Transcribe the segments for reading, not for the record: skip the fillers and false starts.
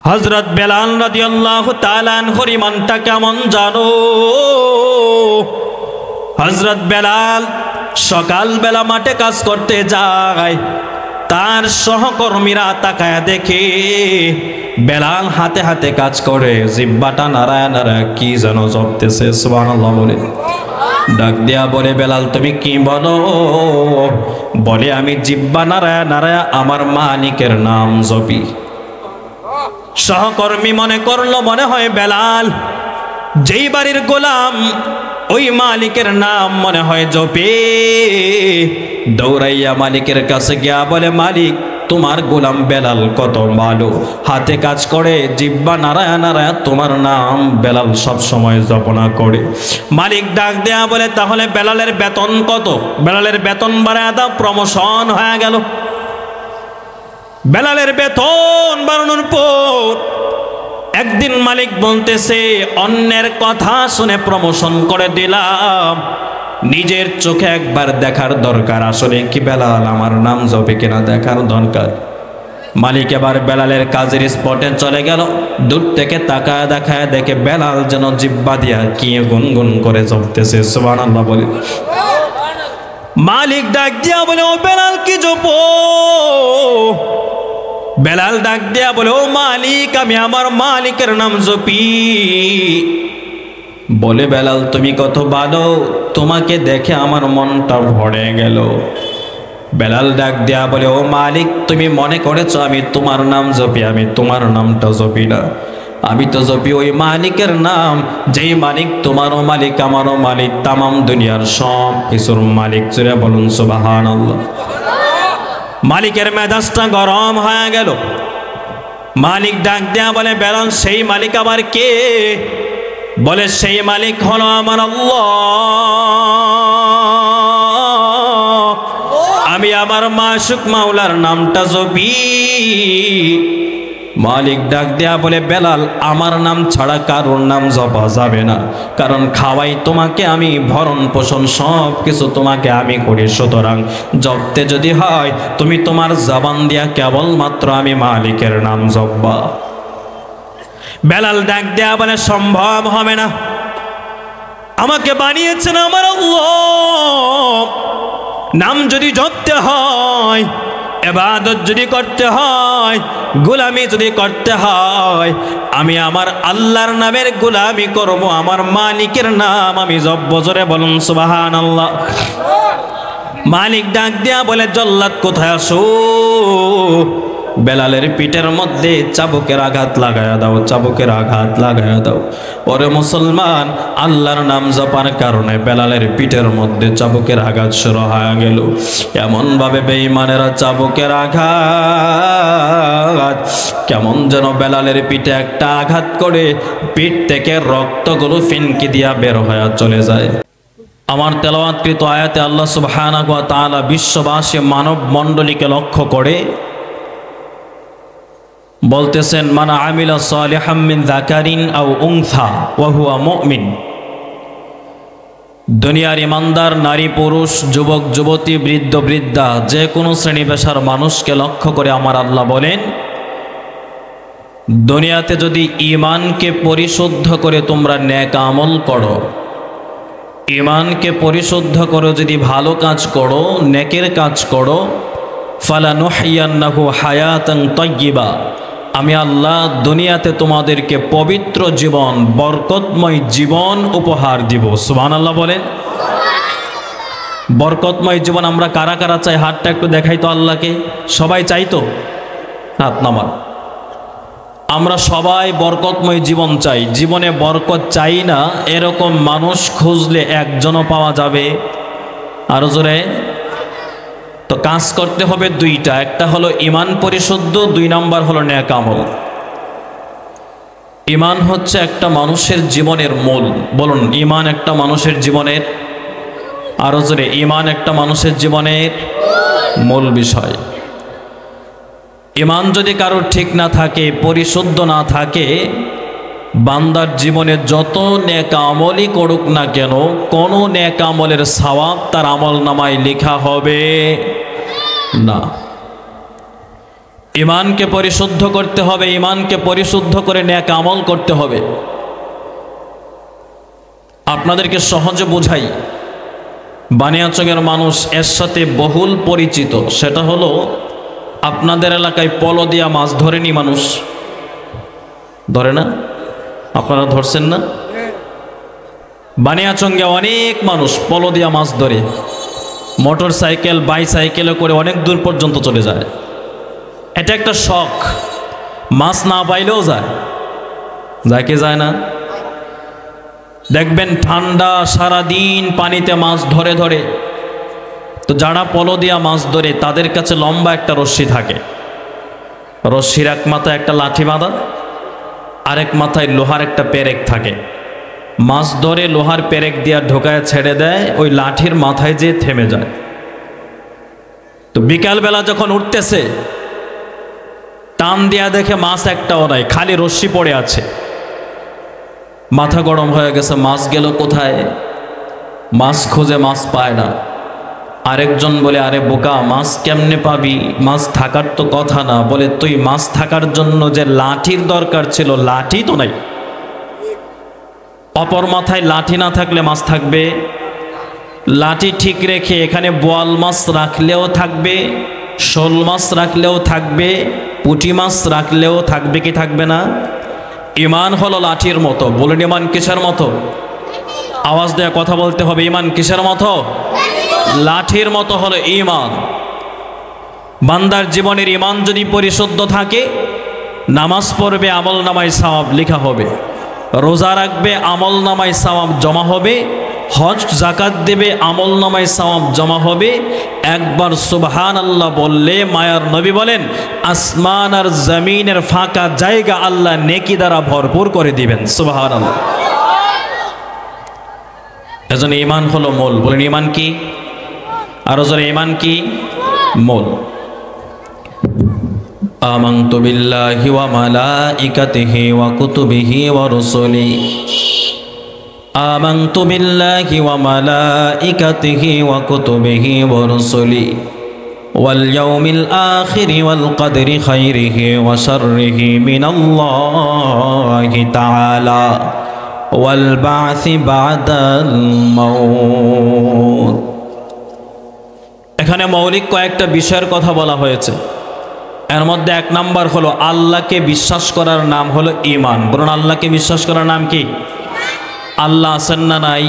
হযরত বেলাল রাদিয়াল্লাহু তাআলা আনহুর ঈমানটা কেমন জানো? হযরত বেলাল সকালবেলা মাঠে কাজ করতে যায়, তার সহকর্মীরা তাকায়া দেখে বেলাল হাতে হাতে কাজ করে, জিহ্বাটা নাড়ায় নাড়ায় কি যেন জপতেছে। সুবহানাল্লাহ বলে ডাক দিয়া বলে, বেলাল তুমি কি বলো? বলে, আমি জিহ্বা নাড়ায় নাড়ায় আমার মালিকের নাম জপি। সহকর্মী মনে করলো মনে হয় বেলাল যেই বাড়ির গোলাম ওই মালিকের নাম মনে হয় জপে। দৌড়াইয়া মালিকের কাছে গিয়া বলে, মালিক তোমার গোলাম বেলাল কত ভালো, হাতে কাজ করে, জিহ্বা নারায়া নারায়া তোমার নাম বেলাল সব সময় জপনা করে। মালিক ডাক দেয়া বলে, তাহলে বেলালের বেতন কত? বেলালের বেতন বাড়ায় দাও, প্রমোশন হয়ে গেল। বেলালের বেতন বাড়ানোর পর একদিন মালিক বলতেছে, অন্যের কথা শুনে প্রমোশন করে দিলাম, নিজের চোখে একবার দেখার দরকার, আসলে কি বেলাল আমার নাম জপে কিনা দেখার দরকার। মালিক এবার বেলালের কাজের স্পটে চলে গেল, দূর থেকে তাকায় দেখায় দেখে বেলাল যেন জিহ্বা দিয়া কি গুনগুন করে জপতেছে। সুবহানাল্লাহ বলে মালিক ডাক দিয়া বলে, ও বেলাল কি জপো? বেলাল ডাক দিয়া বলে, ও মালিক আমি আমার মালিকের নাম জপি। বলে, বেলাল তুমি কত ভালো, তোমাকে দেখে আমার মনটা ভরে গেল। বেলাল ডাক দিয়া বলে, ও মালিক তুমি মনে করেছো আমি তোমার নাম জপি, আমি তোমার নামটা জপি না, আমি তো জপি ওই মালিকের নাম যেই মালিক তোমারও মালিক আমারও মালিক, তামাম দুনিয়ার সব কিছুর মালিক। জোরে বলুন সুবহানাল্লাহ। মালিকের মেজাজটা গরম হয়ে গেল। মালিক ডাক দেয়া বলে, বেলাল সেই মালিক আবার কে? বলে, সেই মালিক হলো আমার আল্লাহ, আমি আমার মাশুক মাওলার নামটা জপি। মালিক ডাক দেয়া বলে, বেলাল আমার নাম ছাড়া কারোর নাম জপা যাবে না, কারণ খাওয়াই তোমাকে আমি, ভরণ পোষণ সব কিছু তোমাকে আমি করি, সুতরাং জপতে যদি হয় তুমি তোমার জবান দিয়া কেবলমাত্র আমি মালিকের নাম জপবা। বেলাল ডাক দেয়া বলে, সম্ভব হবে না, আমাকে বানিয়েছেন আমার আল্লাহ, নাম যদি জপতে হয়, ইবাদত যদি করতে হয়, গোলামি যদি করতে হয়, আমি আমার আল্লাহর নামের গোলামি করব, আমার মালিকের নাম আমি জপব। জোরে বলুন সুবহানাল্লাহ। মালিক ডাক দিয়া বলে, জল্লাদ কোথায় আসো? বেলালের পিঠের মধ্যে চাবুকের আঘাত লাগায়া দাও, চাবুকের আঘাত লাগায়া দাও। ওরে মুসলমান, আল্লাহর নাম জপার কারণে বেলালের পিঠের মধ্যে চাবুকের আঘাত শুরু হয়ে গেল। এমন ভাবে বেঈমানেরা চাবুকের আঘাত, কেমন যেন বেলালের পিঠে একটা আঘাত করে পিঠ থেকে রক্তগুলো ফিনকি দিয়া বের হয়ে চলে যায়। আমার তেলাওয়াতকৃত আয়াতে আল্লাহ সুবহানাহু ওয়া তাআলা বিশ্ববাসী মানব মণ্ডলীকে লক্ষ্য করে বলতেছেন, মান আমিলা সালিহাম মিন যাকারিন আও উনসা ওয়া হুয়া মুমিন। দুনিয়ার ইমানদার নারী পুরুষ, যুবক যুবতী, বৃদ্ধ বৃদ্ধা, যে কোনো শ্রেণী পেশার মানুষকে লক্ষ্য করে আমার আল্লাহ বলেন, দুনিয়াতে যদি ঈমানকে পরিশুদ্ধ করে তোমরা নেক আমল করো, ঈমানকে পরিশুদ্ধ করে যদি ভালো কাজ করো, নেকের কাজ করো, ফালানুহইয়ান্নাহু হায়াতান তাইয়্যিবা, আমি আল্লাহ দুনিয়াতে তোমাদেরকে পবিত্র জীবন, বরকতময় জীবন উপহার দিব। সুবহানাল্লাহ বলেন। বরকতময় জীবন আমরা কারা কারা চাই? হাতটা একটু দেখাই তো আল্লাহকে। সবাই চাই তো? হাত নামান। আমরা সবাই বরকতময় জীবন চাই। জীবনে বরকত চাই না এরকম মানুষ খুঁজলে একজনও পাওয়া যাবে? আরো জোরে। তো কাজ করতে হবে দুইটা, একটা হলো ঈমান পরিশুদ্ধ, দুই নাম্বার হলো নেক আমল। ঈমান হচ্ছে একটা মানুষের জীবনের মূল। বলুন, ঈমান একটা মানুষের জীবনের, আরো জোরে, ঈমান একটা মানুষের জীবনের মূল বিষয়। ঈমান যদি কারোর ঠিক না থাকে, পরিশুদ্ধ না থাকে, বান্দার জীবনে যত নেক আমলই করুক না কেন, কোনো নেক আমলের সওয়াব তার আমল নামায় লেখা হবে না। ঈমানকে পরিশুদ্ধ করতে হবে, ঈমানকে পরিশুদ্ধ করে নেক আমল করতে হবে। আপনাদেরকে সহজে বোঝাই, বানিয়াচংয়ের মানুষ এর সাথে বহুল পরিচিত। সেটা হলো, আপনাদের এলাকায় পলো দিয়া মাছ ধরেনি মানুষ? ধরে না? আপনারা ধরছেন না? বানিয়াচংয়ে অনেক মানুষ পলো দিয়া মাছ ধরে, মোটর সাইকেল বাইসাইকেলে করে অনেক দূর পর্যন্ত চলে যায়। এটা একটা শখ, মাছ না পাইলেও যায়। যায় কি যায় না? দেখবেন ঠান্ডা সারাদিন পানিতে মাছ ধরে ধরে, তো যারা পলো দিয়া মাছ ধরে তাদের কাছে লম্বা একটা রশ্মি থাকে। রশ্মির এক মাথায় একটা লাঠি বাঁধা, আরেক মাথায় লোহার একটা পেরেক থাকে। মাছ ধরে লোহার পেরেক দিয়া ঢোকায় ছেড়ে দেয়, ওই লাঠির মাথায় যেয়ে থেমে যায়। তো বিকালবেলা যখন উঠতেছে, টান দিয়া দেখে মাছ একটাও নাই, খালি রশ্মি পড়ে আছে। মাথা গরম হয়ে গেছে, মাছ গেল কোথায়? মাছ খোঁজে, মাছ পায় না। আরেকজন বলে, আরে বোকা, মাছ কেমনে পাবি? মাছ থাকার তো কথা না। বলে, তুই মাছ থাকার জন্য যে লাঠির দরকার ছিল, লাঠি তো নাই। অপর মাথায় লাঠি না থাকলে মাছ থাকবে? লাঠি ঠিক রেখে এখানে বোয়াল মাছ রাখলেও থাকবে, শোল মাছ রাখলেও থাকবে, পুঁটি মাছ রাখলেও থাকবে কি থাকবে না? ঈমান হলো লাঠির মতো। বলেন, ঈমান কিসের মতো? আওয়াজ দেয়া কথা বলতে হবে। ঈমান কিসের মতো? লাঠির মতো হলো ঈমান। বান্দার জীবনের ঈমান যদি পরিশুদ্ধ থাকে, নামাজ পড়বে, আমল নামায় সওয়াব লেখা হবে। রোজা রাখবে, আমল নামায় সওয়াব জমা হবে। হজ যাকাত দেবে, আমল নামায় সওয়াব জমা হবে। একবার সুবহানাল্লাহ বললে, মায়ার নবী বলেন, আসমান আর জমিনের ফাঁকা জায়গা আল্লাহ নেকি দ্বারা ভরপুর করে দিবেন। সুবহানাল্লাহ। এজন্য ঈমান হলো মূল। বলেন, ঈমান কি? আর জোরে, ঈমান কি? মূল। আমানতু বিল্লাহি ওয়া মালাইকাতিহি ওয়া কুতুবিহি ওয়া রুসুলিহি। আমানতু বিল্লাহি ওয়া মালাইকাতিহি ওয়া কুতুবিহি ওয়া রুসুলিহি ওয়াল ইয়াউমিল আখিরি ওয়াল কদরি খাইরিহি ওয়া শাররিহি মিনাল্লাহি তাআলা ওয়াল বা'সি বা'দাল মাউত। এখানে মৌলিক কয়েকটা বিষয়ের কথা বলা হয়েছে। এর মধ্যে এক নাম্বার হলো, আল্লাহকে বিশ্বাস করার নাম হলো ঈমান। বলুন, আল্লাহকে বিশ্বাস করার নাম কি? আল্লাহ আছেন না নাই?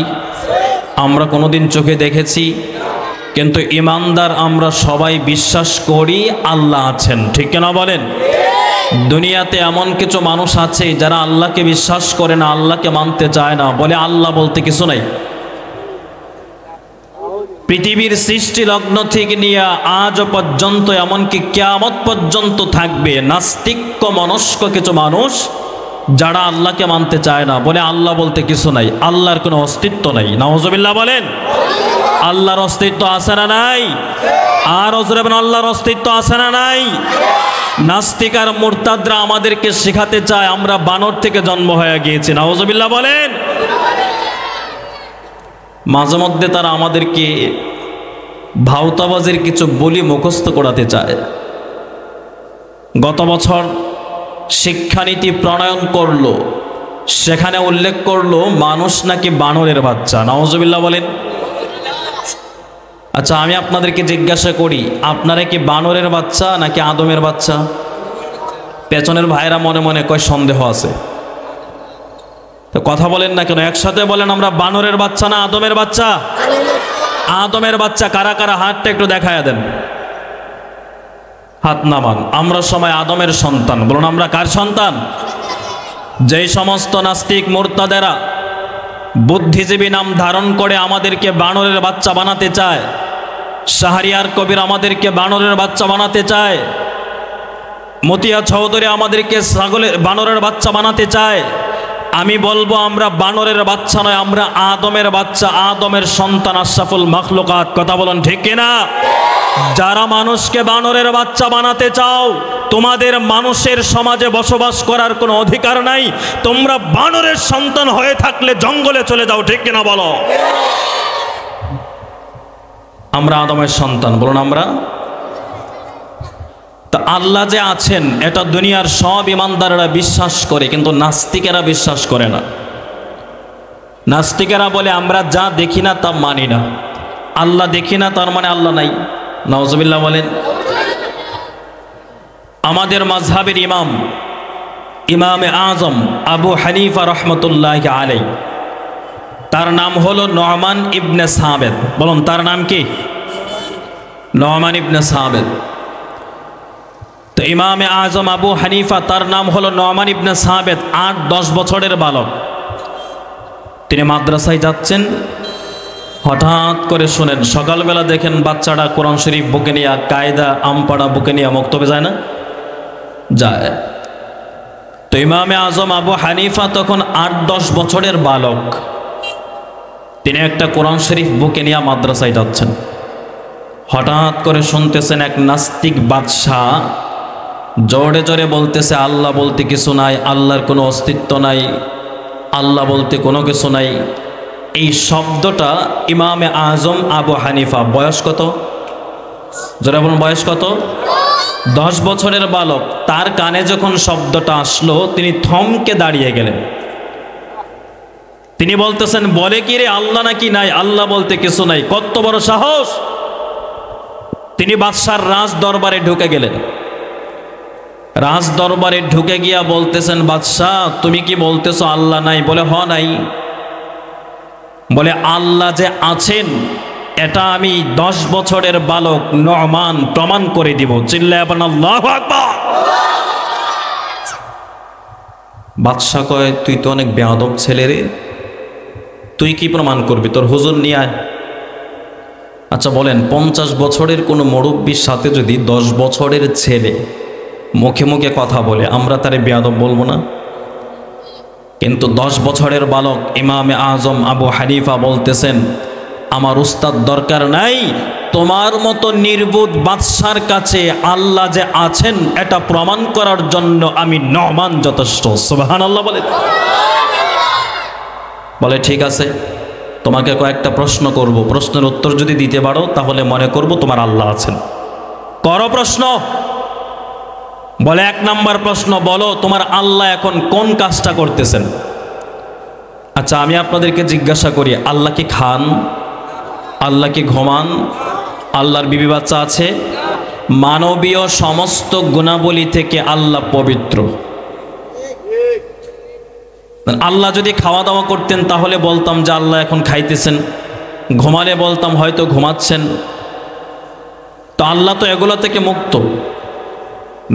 আমরা কোনোদিন চোখে দেখেছি? কিন্তু ঈমানদার আমরা সবাই বিশ্বাস করি আল্লাহ আছেন। ঠিক কিনা বলেন? দুনিয়াতে এমন কিছু মানুষ আছে যারা আল্লাহকে বিশ্বাস করে না, আল্লাহকে মানতে চায় না, বলে আল্লাহ বলতে কিছু নাই। পৃথিবীর সৃষ্টি লগ্ন থেকে নিয়ে আজ পর্যন্ত, এমনকি কিয়ামত পর্যন্ত থাকবে নাস্তিক্য মনস্ক কিছু মানুষ যারা আল্লাহকে মানতে চায় না, বলে আল্লাহ বলতে কিছু নাই, আল্লাহর কোনো অস্তিত্ব নাই। নাউজুবিল্লাহ বলেন। আল্লাহর অস্তিত্ব আছে না নাই? আর আল্লাহর অস্তিত্ব আছে না নাই? নাস্তিক আর মুরতাদরা আমাদেরকে শেখাতে চায় আমরা বানর থেকে জন্ম হয়ে গিয়েছি। নাউজুবিল্লাহ বলেন। মাঝে মধ্যে তারা আমাদেরকে ভাওতাবাজির কিছু বলি মুখস্থ করাতে চায়। গত বছর শিক্ষানীতি প্রণয়ন করলো, সেখানে উল্লেখ করলো মানুষ নাকি বানরের বাচ্চা। নাউজুবিল্লাহ বলেন। আচ্ছা, আমি আপনাদেরকে জিজ্ঞাসা করি, আপনারা কি বানরের বাচ্চা নাকি আদমের বাচ্চা? পেছনের ভাইরা মনে মনে কয় সন্দেহ আছে, তো কথা বলেন না কেন? একসাথে বলেন, আমরা বানরের বাচ্চা না আদমের বাচ্চা? আদমের বাচ্চা কারা কারা? হাতটা একটু দেখায় দেন, হাত নামান। আমরা সবাই আদমের সন্তান। বলুন, আমরা কার সন্তান? যেই সমস্ত নাস্তিক মুরতাদেরা বুদ্ধিজীবী নাম ধারণ করে আমাদেরকে বানরের বাচ্চা বানাতে চায়, শাহরিয়ার কবির আমাদেরকে বানরের বাচ্চা বানাতে চায়, মতিয়া চৌধুরী আমাদেরকে বানরের বাচ্চা বানাতে চায়, আমি বলবো আমরা বানরের বাচ্চা নয়, আমরা আদমের বাচ্চা, আদমের সন্তান, আশরাফুল মাখলুকাত। কথা বলুন, ঠিক কিনা? যারা মানুষকে বানরের বাচ্চা বানাতে চাও, তোমাদের মানুষের সমাজে বসবাস করার কোনো অধিকার নাই। তোমরা বানরের সন্তান হয়ে থাকলে জঙ্গলে চলে যাও। ঠিক কিনা বলো? আমরা আদমের সন্তান। বলুন, আমরা। তা তা আল্লাহ যে আছেন এটা দুনিয়ার সব ইমানদারেরা বিশ্বাস করে, কিন্তু নাস্তিকেরা বিশ্বাস করে না। নাস্তিকেরা বলে আমরা যা দেখি না তা মানি না, আল্লাহ দেখি না তার মানে আল্লাহ নাই। নাউজুবিল্লাহ বলেন। আমাদের মাযহাবের ইমামে আজম আবু হানিফা রহমতুল্লাহ আলাই, তার নাম হলো নোমান ইবনে সাবেত। বলুন তার নাম কি? নোমান ইবনে সাবেত। তো ইমামে আজম আবু হানিফা তার নাম হলো নোমান ইবনে সাবেত, 8-10 বছরের বালক। তিনি মাদ্রাসায় যাচ্ছেন, হঠাৎ করে শোনেন, সকালবেলা দেখেন বাচ্চারা কোরআন শরীফ বুকে নিয়ে, কায়দা আমপাড়া বুকে নিয়ে মক্তবে যায় না? যায়। তো ইমামে আজম আবু হানিফা তখন 8-10 বছরের বালক, তিনি একটা কোরআন শরীফ বুকে নিয়ে মাদ্রাসায় যাচ্ছেন। হঠাৎ করে শুনতেছেন এক নাস্তিক বাদশাহ জোরে জোরে বলতেছে আল্লাহ বলতে কিছু নাই, আল্লাহর কোনো অস্তিত্ব নাই, আল্লাহ বলতে কোনো কিছু নাই। এই শব্দটা ইমামে আজম আবু হানিফা, বয়স কত? যারা বলুন বয়স কত? 10 বছরের বালক। তার কানে যখন শব্দটা আসলো তিনি থমকে দাঁড়িয়ে গেলেন। তিনি বলতেছেন বলে কি রে, আল্লাহ নাকি নাই, আল্লাহ বলতে কিছু নাই, কত বড় সাহস! তিনি বাদশার রাজ দরবারে ঢুকে গেলেন। রাজ দরবারে ঢুকে গিয়া বলতেছেন বাদশাহ তুমি কি বলতেছো আল্লাহ নাই? বলে হ নাই। বলে আল্লাহ যে আছেন এটা আমি 10 বছরের বালক নোমান প্রমাণ করে দিব। চিল্লায় বলেন আল্লাহু আকবার। বাদশা কয় তুই তো অনেক বেয়াদব ছেলে রে, তুই কি প্রমাণ করবি? তোর হুজুর নিয়ে আয়। আচ্ছা বলেন, 50 বছরের কোনো মুরব্বির সাথে যদি 10 বছরের ছেলে মুখে মুখে কথা বলে, আমরা তারে বেয়াদব বলবো না? কিন্তু 10 বছরের বালক ইমামে আজম আবু হানিফা বলতেছেন আমার উস্তাদ দরকার নাই, তোমার মতো নির্বুধ বাদশার কাছে আল্লাহ যে আছেন এটা প্রমাণ করার জন্য আমি নোমান যথেষ্ট। সুবহানাল্লাহ বলে। বলে ঠিক আছে, তোমাকে কয়েকটা প্রশ্ন করব, প্রশ্নের উত্তর যদি দিতে পারো তাহলে মনে করব তোমার আল্লাহ আছেন। করো প্রশ্ন। বলে 1 নাম্বার প্রশ্ন, বলো তোমার আল্লাহ এখন কোন কাজটা করতেছেন? আচ্ছা আমি আপনাদেরকে জিজ্ঞাসা করি, আল্লাহ কি খান? আল্লাহ কি ঘুমান? আল্লাহর বিবি বাচ্চা আছে? মানবীয় সমস্ত গুণাবলী থেকে আল্লাহ পবিত্র। আল্লাহ যদি খাওয়া দাওয়া করতেন তাহলে বলতাম যে আল্লাহ এখন খাইতেছেন, ঘুমালে বলতাম হয়তো ঘুমাচ্ছেন। তো আল্লাহ তো এগুলো থেকে মুক্ত।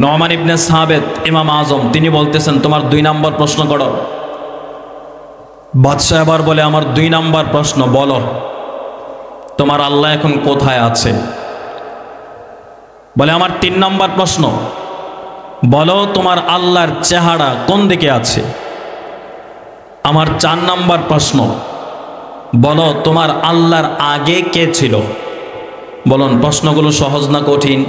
নোমান ইবনে সাবেত ইমাম আজম তিনি বলতেছেন তোমার 2 নাম্বার প্রশ্ন করো। বাদশাহ এবার বলে আমার 2 নাম্বার প্রশ্ন, বলো তোমার আল্লাহ এখন কোথায় আছে? বলে আমার 3 নাম্বার প্রশ্ন, বলো তোমার আল্লাহর চেহারা কোন দিকে আছে? আমার 4 নাম্বার প্রশ্ন, বলো তোমার আল্লাহর আগে কে ছিল? বলুন প্রশ্নগুলো সহজ না কঠিন?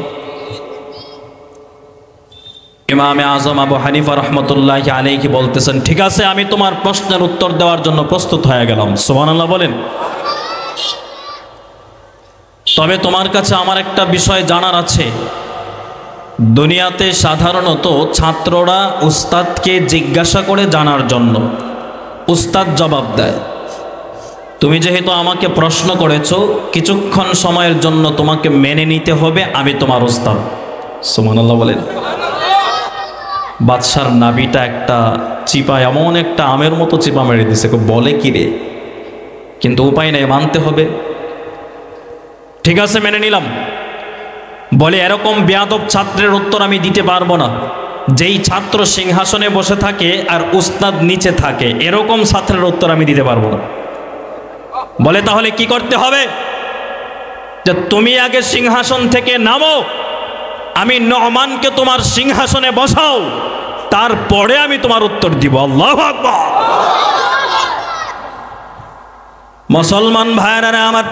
ইমামে আজম আবু হানিফা রহমতুল্লাহ আলাইহি বলতেছেন ঠিক আছে আমি তোমার প্রশ্নের উত্তর দেওয়ার জন্য প্রস্তুত হয়ে গেলাম। সুবহানাল্লাহ বলেন। তবে তোমার কাছে আমার একটা বিষয় জানার আছে। দুনিয়াতে সাধারণত ছাত্ররা উস্তাদকে জিজ্ঞাসা করে জানার জন্য, উস্তাদ জবাব দেয়। তুমি যেহেতু আমাকে প্রশ্ন করেছো, কিছুক্ষণ সময়ের জন্য তোমাকে মেনে নিতে হবে আমি তোমার উস্তাদ। সুবহানাল্লাহ বলেন। বাদশার নাবিটা একটা চিপা, এমন একটা আমের মতো চিপা মেরে দিছে, বলে কি রে, কিন্তু উপায় নেই, মানতে হবে। ঠিক আছে মেনে নিলাম। বলে এরকম বেয়াদব ছাত্রের উত্তর আমি দিতে পারবো না। যেই ছাত্র সিংহাসনে বসে থাকে আর উস্তাদ নিচে থাকে, এরকম ছাত্রের উত্তর আমি দিতে পারবো না। বলে তাহলে কি করতে হবে? যে তুমি আগে সিংহাসন থেকে নামো, আমি নোমানকে তোমার সিংহাসনে বসাও, তারপরে আমি তোমার উত্তর দিব। আল্লাহু আকবার। মুসলমান ভাইরা আমার,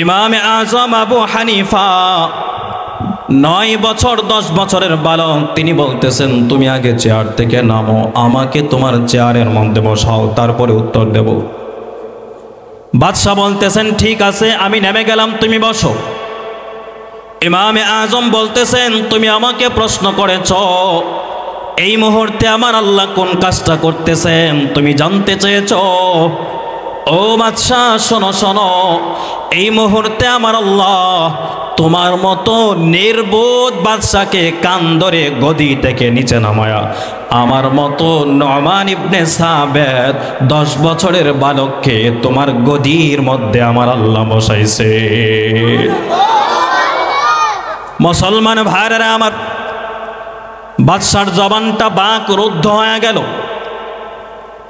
ইমামে আজম আবু হানিফা 9 বছর 10 বছরের বালক, তিনি বলতেছেন তুমি আগে চেয়ার থেকে নামো, আমাকে তোমার চেয়ারের মধ্যে বসাও, তারপরে উত্তর দেব। বাদশাহ বলতেছেন ঠিক আছে আমি নেমে গেলাম, তুমি বসো। ইমামে আজম বলতেছেন, তুমি আমাকে প্রশ্ন করেছ, এই মুহূর্তে আমার আল্লাহ কোন কাজটা করতেছেন তুমি জানতে চেয়েছ। ও বাদশাহ শোনো শোনো, এই মুহূর্তে আমার আল্লাহ তোমার মতো নির্বোধ বাদশাকে কান ধরে গদি থেকে নিচে নামায়া আমার মতো নুমান ইবনে সাবেত 10 বছরের বালককে তোমার গদির মধ্যে আমার আল্লাহ বসাইছে। মুসলমান ভাইরা আমার, বাদশার জবানটা বাক রুদ্ধ হয়ে গেল,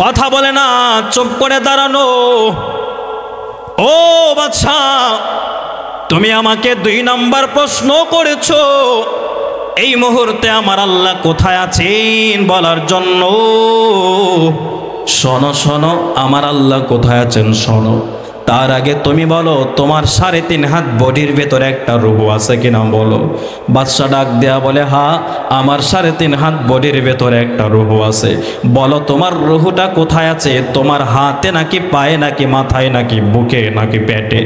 কথা বলে না, চুপ করে দাঁড়ানো। ও বাদশা, তুমি আমাকে 2 নম্বর প্রশ্ন করেছো, এই মুহূর্তে আমার আল্লাহ কোথায় আছেন বলার জন্য। শোনো শোনো, আমার আল্লাহ কোথায় আছেন শোনো। তার আগে তুমি বলো, তোমার 3.5 হাত বডির ভেতরে একটা রূহ আছে কিনা বলো। বাদশা ডাক দেয়া বলে, হ্যাঁ আমার 3.5 হাত বডির ভেতরে একটা রূহ আছে। বলো তোমার রূহটা কোথায় আছে, তোমার হাতে নাকি পায়ে নাকি মাথায় নাকি বুকে নাকি পেটে।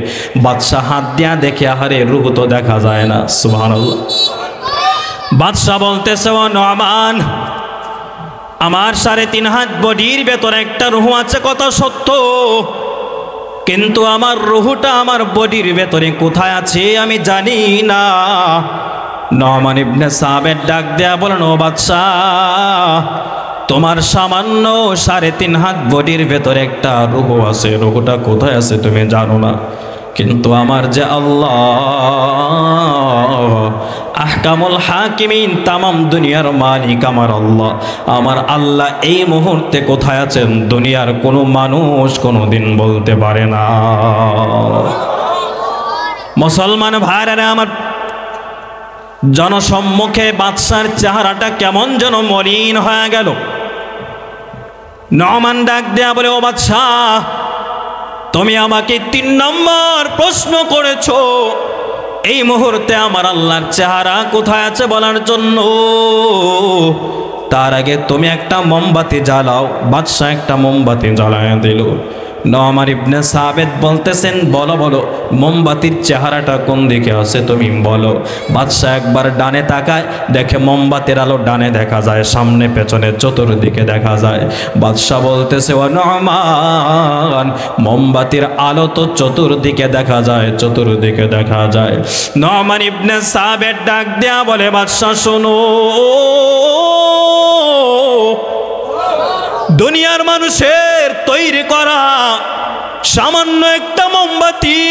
বাদশা হাত দিয়া দেখে, আহারে রূহ তো দেখা যায় না। সুবহানাল্লাহ। বাদশা বলতেছে, ও নুমান, আমার 3.5 হাত বডির ভেতরে একটা রূহ আছে কথা সত্য, কিন্তু আমার রূহটা আমার বডির ভেতরে কোথায় আছে আমি জানি না। নুমান ইবনে সাবেত ডাক দেয়া বলেন, ও বাদশাহ, তোমার সামান্য 3.5 হাত বডির ভেতরে একটা রূহ আছে, রূহটা কোথায় আছে তুমি জানো না, কিন্তু আমার যে আল্লাহ আহকামুল হাকিমিন, তামাম দুনিয়ার মালিক আমার আল্লাহ এই মুহূর্তে কোথায় আছেন দুনিয়ার কোনো মানুষ কোনোদিন বলতে পারে না। মুসলমান ভাইরা আমার, জনসম্মুখে বাদশার চেহারাটা কেমন যেন মলিন হয়ে গেল। নুমান ডাক দেয়া বলে, ও বাদশাহ, তুমি আমাকে 3 নম্বর প্রশ্ন করেছো, এই মুহূর্তে আমার আল্লাহর চেহারা কোথায় আছে বলার জন্য। তার আগে তুমি একটা মোমবাতি জ্বালাও। বাদশা একটা মোমবাতি জ্বালায় দিল। নুমান ইবনে সাবেত বলতেছেন, বলো বলো মোমবাতির চেহারাটা কোন দিকে আছে তুমি বলো। বাদশা একবার ডানে তাকায়, দেখে মোমবাতির আলো ডানে দেখা যায়, সামনে পেছনে চতুর্দিকে দেখা যায়। বাদশা বলতেছে, ও নুমান, মোমবাতির আলো তো চতুর্দিকে দেখা যায়, চতুর্দিকে দেখা যায়। নুমান ইবনে সাবেত ডাক দেয়া বলে, বাদশা শোনো, দুনিয়ার মানুষের তৈরি করা সামান্য একটা মোমবাতি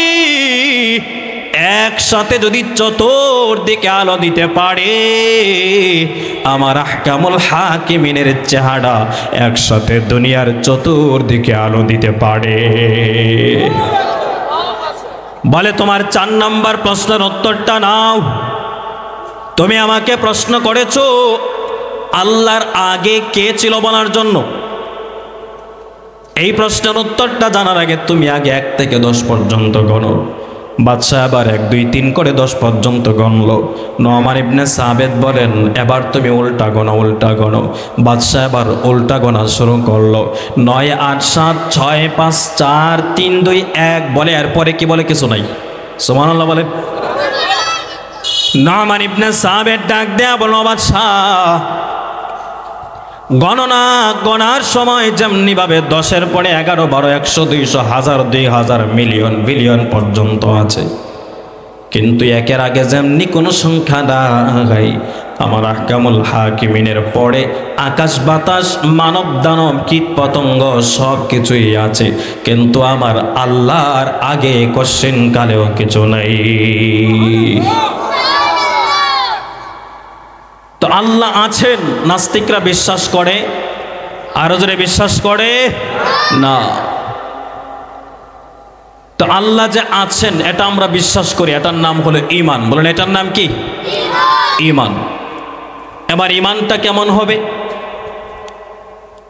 একসাথে যদি চতুর্দিকে আলো দিতে পারে, আমার আহকামুল হাকিমিনের চেহারা একসাথে দুনিয়ার চতুর্দিকে আলো দিতে পারে। বলে, তোমার 4 নম্বর প্রশ্নের উত্তরটা নাও। তুমি আমাকে প্রশ্ন করেছো আল্লাহর আগে কে ছিল বলার জন্য। এই প্রশ্নের উত্তরটা জানার আগে তুমি আগে 1 থেকে 10 পর্যন্ত গণো। বাদশা আবার 1, 2, 3 করে 10 পর্যন্ত গণলো। নুমান ইবনে সাবেত বলেন, এবার তুমি উল্টা গণো, উল্টা গণো। বাদশা এবার উল্টা গণা শুরু করলো। 9, 8, 7, 6, 5, 4, 3, 2, 1 বলে, এরপরে কি বলে কিছু নাই। সুবহানাল্লাহ বলে। নুমান ইবনে সাবেত ডাক দেয়া বলল, বাদশা গণনা গণার সময় যেমনি ভাবে 10-এর পরে 11, 12, 100, 200, 1000, 2000, মিলিয়ন, বিলিয়ন পর্যন্ত আছে, কিন্তু 1-এর আগে যেমনি কোনো সংখ্যা নাই, আমার আহকামুল হাকিমিনের পরে আকাশ বাতাস মানব দানব কীট পতঙ্গ সব কিছুই আছে, কিন্তু আমার আল্লাহর আগে কোশ্চেন কালেও কিছু নাই। তো আল্লাহ আছেন নাস্তিকরা বিশ্বাস করে, আরো জোরে বিশ্বাস করে না। তো আল্লাহ যে আছেন এটা আমরা বিশ্বাস করি, এটার নাম হলো ঈমান। বলেন, এটার নাম কি? ঈমান। এবার ঈমানটা কেমন হবে,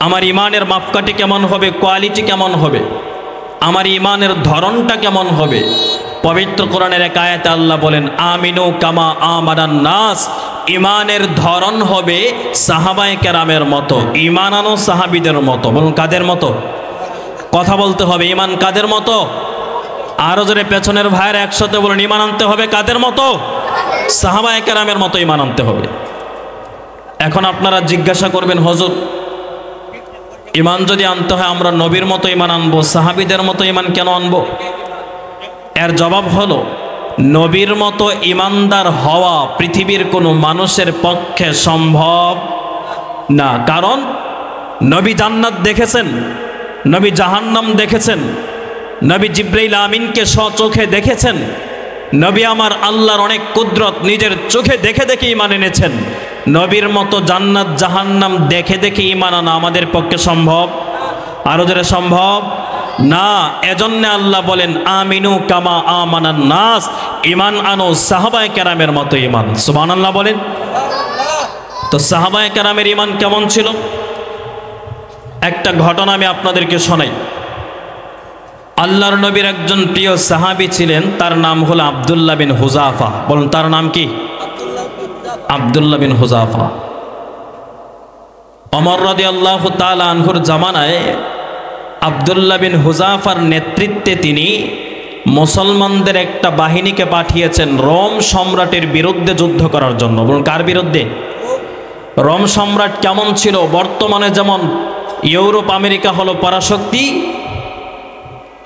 আমার ঈমানের মাপকাঠি কেমন হবে, কোয়ালিটি কেমন হবে, আমার ঈমানের ধরনটা কেমন হবে। পবিত্র কোরআনের এক আয়াতে আল্লাহ বলেন, আমিনু কামা আমানান নাস, ঈমানের ধরন হবে সাহাবায়ে কেরামের মতো, ঈমান আনো সাহাবীদের মতো। বলুন, কাদের মতো? কথা বলতে হবে, ঈমান কাদের মতো? আরো জোরে পেছনের ভাইয়ের একসাথে বলুন, ঈমান আনতে হবে কাদের মতো? সাহাবায়ে কেরামের মতো ঈমান আনতে হবে। এখন আপনারা জিজ্ঞাসা করবেন, হুজুর ঈমান যদি আনতে হয় আমরা নবীর মতো ঈমান আনবো, সাহাবীদের মতো ঈমান কেন আনবো? এর জবাব হলো, নবীর মতো ঈমানদার হওয়া পৃথিবীর কোনো মানুষের পক্ষে সম্ভব না। কারণ নবী জান্নাত দেখেছেন, নবী জাহান্নাম দেখেছেন, নবী জিবরাইল আমিনকে স্বচোখে দেখেছেন, নবী আমার আল্লাহর অনেক কুদরত নিজের চোখে দেখে দেখে ঈমান এনেছেন। নবীর মতো জান্নাত জাহান্নাম দেখে দেখে ঈমান আনা আমাদের পক্ষে সম্ভব? আরো জোরে সম্ভব না। এজন্য আল্লাহ বলেন আমিনু কামা আমানান নাস, ঈমান আনো সাহাবায়ে কেরামের মতো ঈমান। সুবহানাল্লাহ বলেন। তো সাহাবায়ে কেরামের ঈমান কেমন ছিল? একটা ঘটনা আমি আপনাদেরকে শোনাই। আল্লাহর নবীর একজন প্রিয় সাহাবী ছিলেন, তার নাম হলো আব্দুল্লাহ বিন হুযাফা। বলুন তার নাম কি? আব্দুল্লাহ বিন হুযাফা। ওমর রাদিয়াল্লাহু তাআলা আনহুর জামানায় আব্দুল্লাহ বিন হুযাফার নেতৃত্বে তিনি মুসলমানদের একটা বাহিনীকে পাঠিয়েছেন রোম সম্রাটের বিরুদ্ধে যুদ্ধ করার জন্য। বলুন কার বিরুদ্ধে? রোম সম্রাট কেমন ছিল? বর্তমানে যেমন ইউরোপ আমেরিকা হলো পরাশক্তি,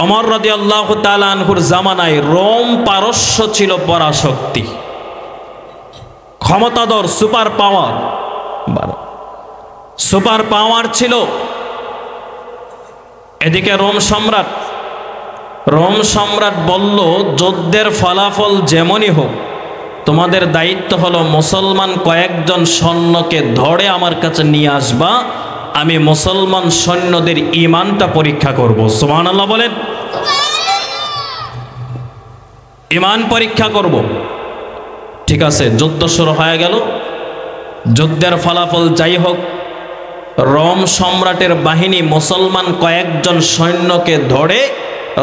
ওমর রাদিয়াল্লাহু তাআলা আনহুর জামানায় রোম পারস্য ছিল পরাশক্তি, ক্ষমতাধর, সুপার পাওয়ার ছিল। এদিকে রোম সম্রাট বলল, যুদ্ধের ফলাফল যেমনই হোক তোমাদের দায়িত্ব হলো মুসলমান কয়েকজন সৈন্যকে ধরে আমার কাছে নিয়ে আসবা, আমি মুসলমান সৈন্যদের ঈমানটা পরীক্ষা করব। সুবহানাল্লাহ বলেন। ঈমান পরীক্ষা করব। ঠিক আছে, যুদ্ধ শুরু হয়ে গেল। যুদ্ধের ফলাফল যাই হোক, রোম সম্রাটের বাহিনী মুসলমান কয়েকজন সৈন্যকে ধরে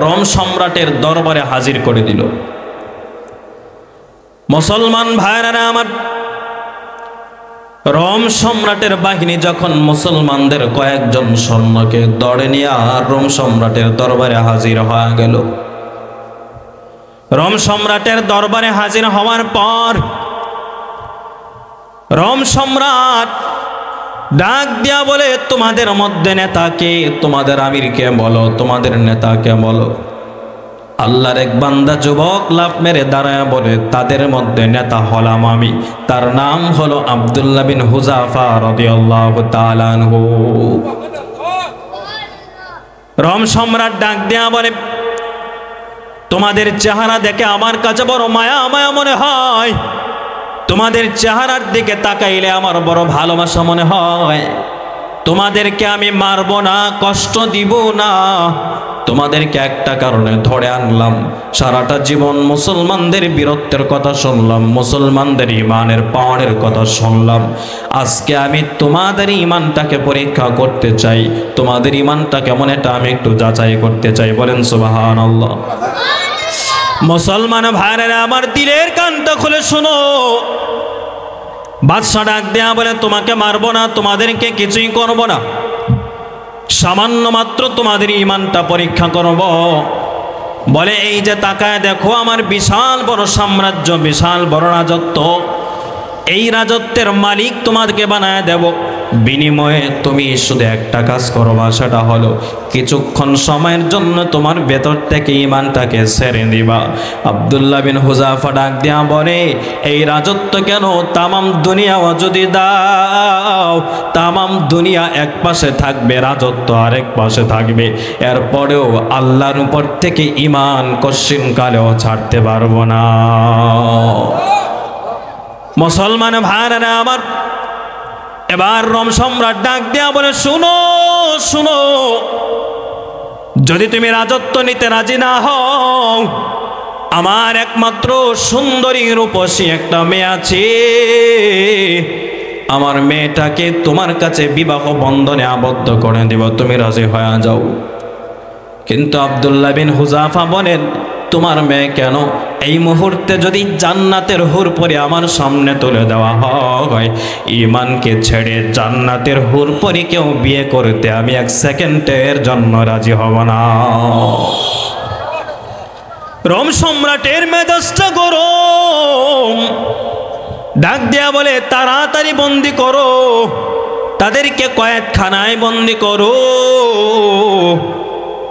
রোম সম্রাটের দরবারে হাজির করে দিল। মুসলমান ভাইরা আমার, রোম সম্রাটের বাহিনী যখন মুসলমানদের কয়েকজন সৈন্যকে ধরে নিয়ে রোম সম্রাটের দরবারে হাজির হয়ে গেল, রোম সম্রাটের দরবারে হাজির হওয়ার পর রোম সম্রাট ডাক দিয়া বলে, তোমাদের মধ্যে নেতাকে, তোমাদের আমিরকে বলো, তোমাদের নেতাকে বলো। আল্লাহর এক বান্দা যুবক লাফ মেরে দাঁড়ায় বলে, তাদের মধ্যে নেতা হলাম আমি, তার নাম হলো আব্দুল্লাহ বিন হুযাফা রাদিয়াল্লাহু তাআলা আনহু। রোম সম্রাট ডাক দিয়া বলে, তোমাদের চেহারা দেখে আমার কাছে বড় মায়া মায়া মনে হয়, তোমাদের চেহারার দিকে তাকাইলে আমার বড় ভালোবাসা মনে হয়, তোমাদেরকে আমি মারব না, কষ্ট দিব না, তোমাদেরকে একটা কারণে ধরে আনলাম। সারাটা জীবন মুসলমানদের বীরত্বের কথা শুনলাম, মুসলমানদের ঈমানের পাওয়ারের কথা শুনলাম। আজকে আমি তোমাদের ঈমানটাকে পরীক্ষা করতে চাই, তোমাদের ঈমানটা কেমন এটা আমি একটু যাচাই করতে চাই। বলেন সুবহানাল্লাহ। মুসলমান ভাইরা আমার, দিলের কানটা খুলে শোনো। বাদশা ডাক দেয়া বলে, তোমাকে মারবো না, তোমাদেরকে কিছুই করব না, সামান্য মাত্র তোমাদের ঈমানটা পরীক্ষা করব। বলে, এই যে তাকায় দেখো আমার বিশাল বড় সাম্রাজ্য, বিশাল বড় রাজত্ব, এই রাজত্বের মালিক তোমাদেরকে বানায় দেব। বিনিময়ে তুমি শুধু একটা কাজ করবা, সেটা হলো কিছুক্ষণ সময়ের জন্য তোমার ভেতর থেকে ঈমানটাকে ছেড়ে দিবা। আব্দুল্লাহ বিন হুযাফা ডাক দিয়া বলে, এই রাজত্ব কেন, তামাম দুনিয়াও যদি দাও, তামাম দুনিয়া এক পাশে থাকবে, রাজত্ব আরেক পাশে থাকবে, এরপরেও আল্লাহর উপর থেকে ঈমান কশিন কালেও ছাড়তে পারবো না। মুসলমান ভাইরা আমার, এবার রোম সম্রাট ডাক দিয়া বলে, শুনো শুনো, যদি তুমি রাজত্ব নিতে রাজি না হও, আমার একমাত্র সুন্দরী রূপসী একটা মেয়ে আছে, আমার মেয়েটাকে তোমার কাছে বিবাহ বন্ধনে আবদ্ধ করে দিব, তুমি রাজি হয়ে যাও। কিন্তু আব্দুল্লাহ বিন হুযাফা বলেন, তোমার মেয়ে কেন, এই মুহূর্তে যদি জান্নাতের হুর পরে আমার সামনে তুলে দেওয়া হয়, ঈমানকে ছেড়ে জান্নাতের হুর পরে কেউ বিয়ে করতে আমি এক সেকেন্ডের জন্য রাজি হব না। রোম সম্রাটের মেজাজটা গরম। ডাক দেয়া বলে তাড়াতাড়ি বন্দি করো, তাদেরকে কয়েদখানায় বন্দি করো।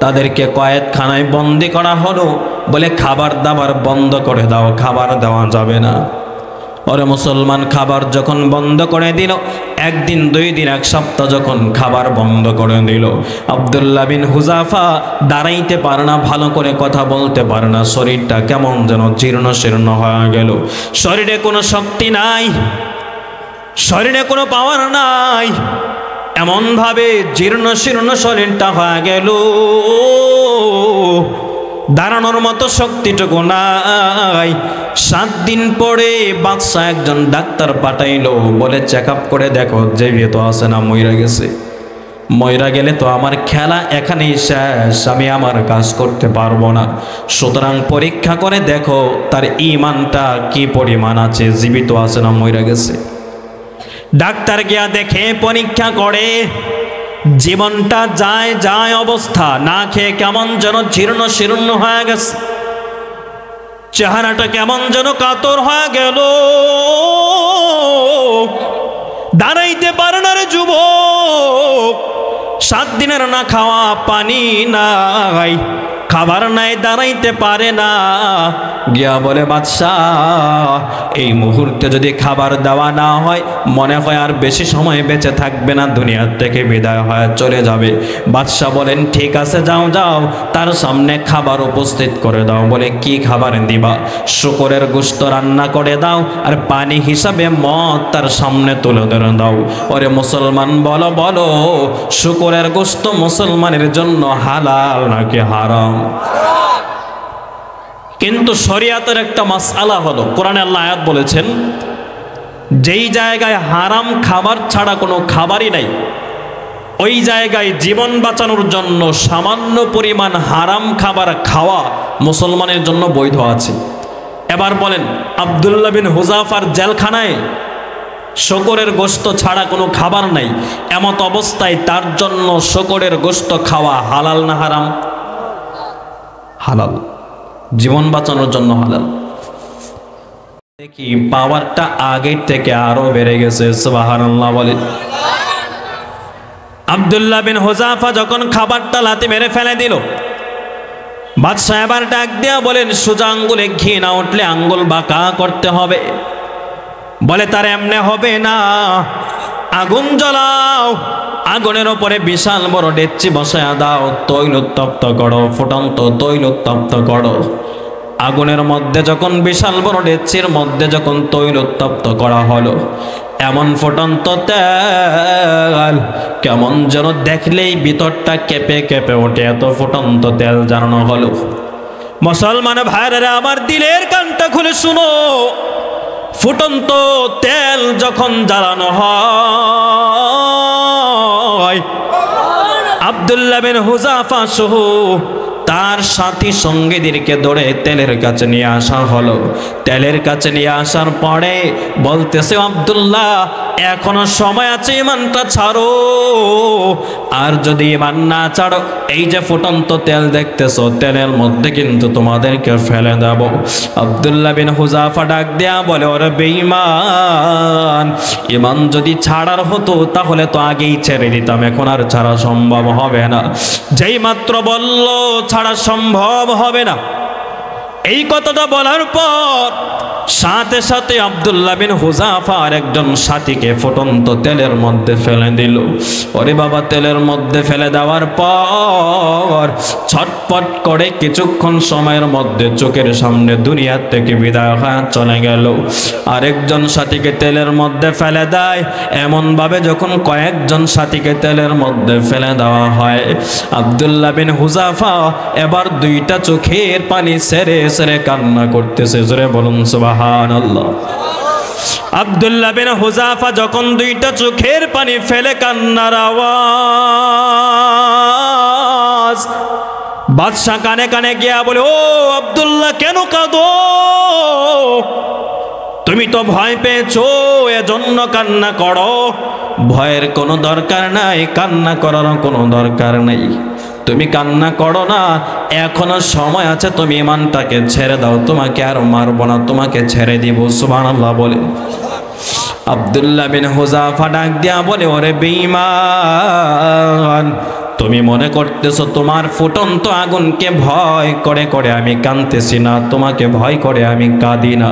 তাদেরকে কয়েদখানায় বন্দি করা হলো। বলে খাবার দাবার বন্ধ করে দাও, খাবার দেওয়া যাবে না। ওরে মুসলমান, খাবার যখন বন্ধ করে দিল, একদিন, 2 দিন, 1 সপ্তাহ যখন খাবার বন্ধ করে দিল, আব্দুল্লাহ বিন হুযাফা দাঁড়াইতে পারে না, ভালো করে কথা বলতে পারে না, শরীরটা কেমন যেন জীর্ণ শীর্ণ হয়ে গেল। শরীরে কোনো শক্তি নাই, শরীরে কোনো পাওয়ার নাই, এমনভাবে জীর্ণ শীর্ণ শরীরটা হয়ে গেল, দাঁড়ানোর মতো শক্তিটুকু নাই। 7 দিন পরে বাদশা একজন ডাক্তার পাঠাইলো, বলে চেক আপ করে দেখো জীবিত আছে না মইরা গেছে। মইরা গেলে তো আমার খেলা এখানেই শেষ, আমি আমার কাজ করতে পারবো না। সুতরাং পরীক্ষা করে দেখো তার ঈমানটা কি পরিমাণ আছে, জীবিত আছে না মইরা গেছে। ডাক্তার গিয়া দেখে, পরীক্ষা করে, জীবনটা যায় যায় অবস্থা, না খেয়ে কেমন যেন জীর্ণ শীর্ণ হয়ে গেছে, চেহারাটা কেমন যেন কাতর হয়ে গেল, দাঁড়াইতে পারে না রে যুবক। 7 দিনের না খাওয়া, পানি নাই, খাবার নাই, দাঁড়াইতে পারে না। গিয়া বলে বাদশাহ, এই মুহূর্তে যদি খাবার দেওয়া না হয়, মনে হয় আর বেশি সময় বেঁচে থাকবে না, দুনিয়ার থেকে বিদায় হয়ে চলে যাবে। বাদশাহ বলেন ঠিক আছে, যাও যাও, তার সামনে খাবার উপস্থিত করে দাও। বলে কি খাবার দিবা? শুকরের গোশত রান্না করে দাও, আর পানি হিসাবে মদ তার সামনে তুলে ধরে দাও। ওরে মুসলমান, বলো বলো, শুকরের গোশত মুসলমানের জন্য হালাল নাকি হারাম? কিন্তু শরিয়াতের একটা মাসআলা হলো, কোরআনে আল্লাহ আয়াত বলেছেন, যেই জায়গায় হারাম খাবার ছাড়া কোনো খাবারই নাই, ওই জায়গায় জীবন বাঁচানোর জন্য সামান্য পরিমাণ হারাম খাবার খাওয়া মুসলমানের জন্য বৈধ আছে। এবার বলেন, আব্দুল্লাহ বিন হুযাফার জেলখানায় শুকরের গোশত ছাড়া কোনো খাবার নাই, এমত অবস্থায় তার জন্য শুকরের গোশত খাওয়া হালাল না হারাম? হালাল, জীবন বাঁচানোর জন্য হালাল। দেখি পাওয়ারটা আগের থেকে আরো বেড়ে গেছে, সুবহানাল্লাহ বলে। আব্দুল্লাহ বিন হুযাফা যখন খাবারটা লাথি মেরে ফেলে দিল, বাদশা এবার ডাক দিয়া বলেন, সোজা আঙ্গুলে ঘি না উঠলে আঙ্গুল বাঁকা করতে হবে। বলে তার এমনে হবে না, আগুন জ্বালাও, আগুনের ওপরে বিশাল বড় ডেকচি বসায়া দাও, তৈল উত্তপ্ত করো, ফুটন্ত তৈল উত্তপ্ত করো। আগুনের মধ্যে যখন বিশাল বড় ডেকচির মধ্যে যখন তৈল উত্তপ্ত করা হলো, এমন ফুটন্ত তেল, কেমন যেন দেখলেই ভিতরটা কেঁপে কেঁপে ওঠে, এত ফুটন্ত তেল জানানো হলো। মুসলমান ভাইরা আমার দিলের কানটা খুলে শুনো, ফুটন্ত তেল যখন জ্বালানো হয়, আব্দুল্লাহ বিন হুযাফা সহ তার সাথী সঙ্গীদেরকে ধরে তেলের কাছে নিয়ে আসা হলো। তেলের কাছে নিয়ে আসার পরে বলতেছে, আব্দুল্লাহ এখনো সময় আছে, ইমানটা ছাড়ো, আর যদি ইমান না ছাড়ো, এই যে ফুটন্ত তেল দেখতেছো, তেলের মধ্যে কিন্তু তোমাদেরকে ফেলে দেব। আব্দুল্লাহ বিন হুযাফা ডাক দেয়া বলে, ওরে বেঈমান, ইমান যদি ছাড়ার হতো তাহলে তো আগেই ছেড়ে দিতাম, এখন আর ছাড়া সম্ভব হবে না। যেই মাত্র বলল ছাড়া সম্ভব হবে না, এই কথাটা বলার পর সাথে সাথে আব্দুল্লাহ বিন হুযাফা আর একজন সাথীকে ফুটন্ত তেলের মধ্যে ফেলে দিল। ওরে বাবা, তেলের মধ্যে ফেলে দেওয়ার পর ছটপট করে কিছুক্ষণ সময়ের মধ্যে চোখের সামনে দুনিয়ার থেকে বিদায় হয়ে চলে গেল। আরেকজন সাথীকে তেলের মধ্যে ফেলে দেয়, এমনভাবে যখন কয়েকজন সাথীকে তেলের মধ্যে ফেলে দেওয়া হয়, আব্দুল্লাহ বিন হুযাফা এবার 2টা চোখের পানি ছেড়ে ছেড়ে কান্না করতেছে। জোরে বলুন সুবহানাল্লাহ। আব্দুল্লাহ বিন হুযাফা যখন 2টা চোখের পানি ফেলে কান্নার আওয়াজ, বাদশা কানে কানে গিয়া বলে, ও আব্দুল্লাহ কেন কাঁদো? তুমি তো ভয় পেয়েছো, এজন্য কান্না করো। ভয়ের কোনো দরকার নাই, কান্না করার কোনো দরকার নেই। তুমি কান্না করো না, এখনো সময় আছে, তুমি ইমানটাকে ছেড়ে দাও, তোমাকে আর মারবো না, তোমাকে ছেড়ে দিব। সুবহানাল্লাহ বলে। আব্দুল্লাহ বিন হুযাফা ডাক দিয়া বলে, ওরে বেঈমান, তুমি মনে করতেছো তোমার ফুটন্ত আগুনকে ভয় করে করে আমি কাঁদতেছি না, তোমাকে ভয় করে আমি কাঁদি না।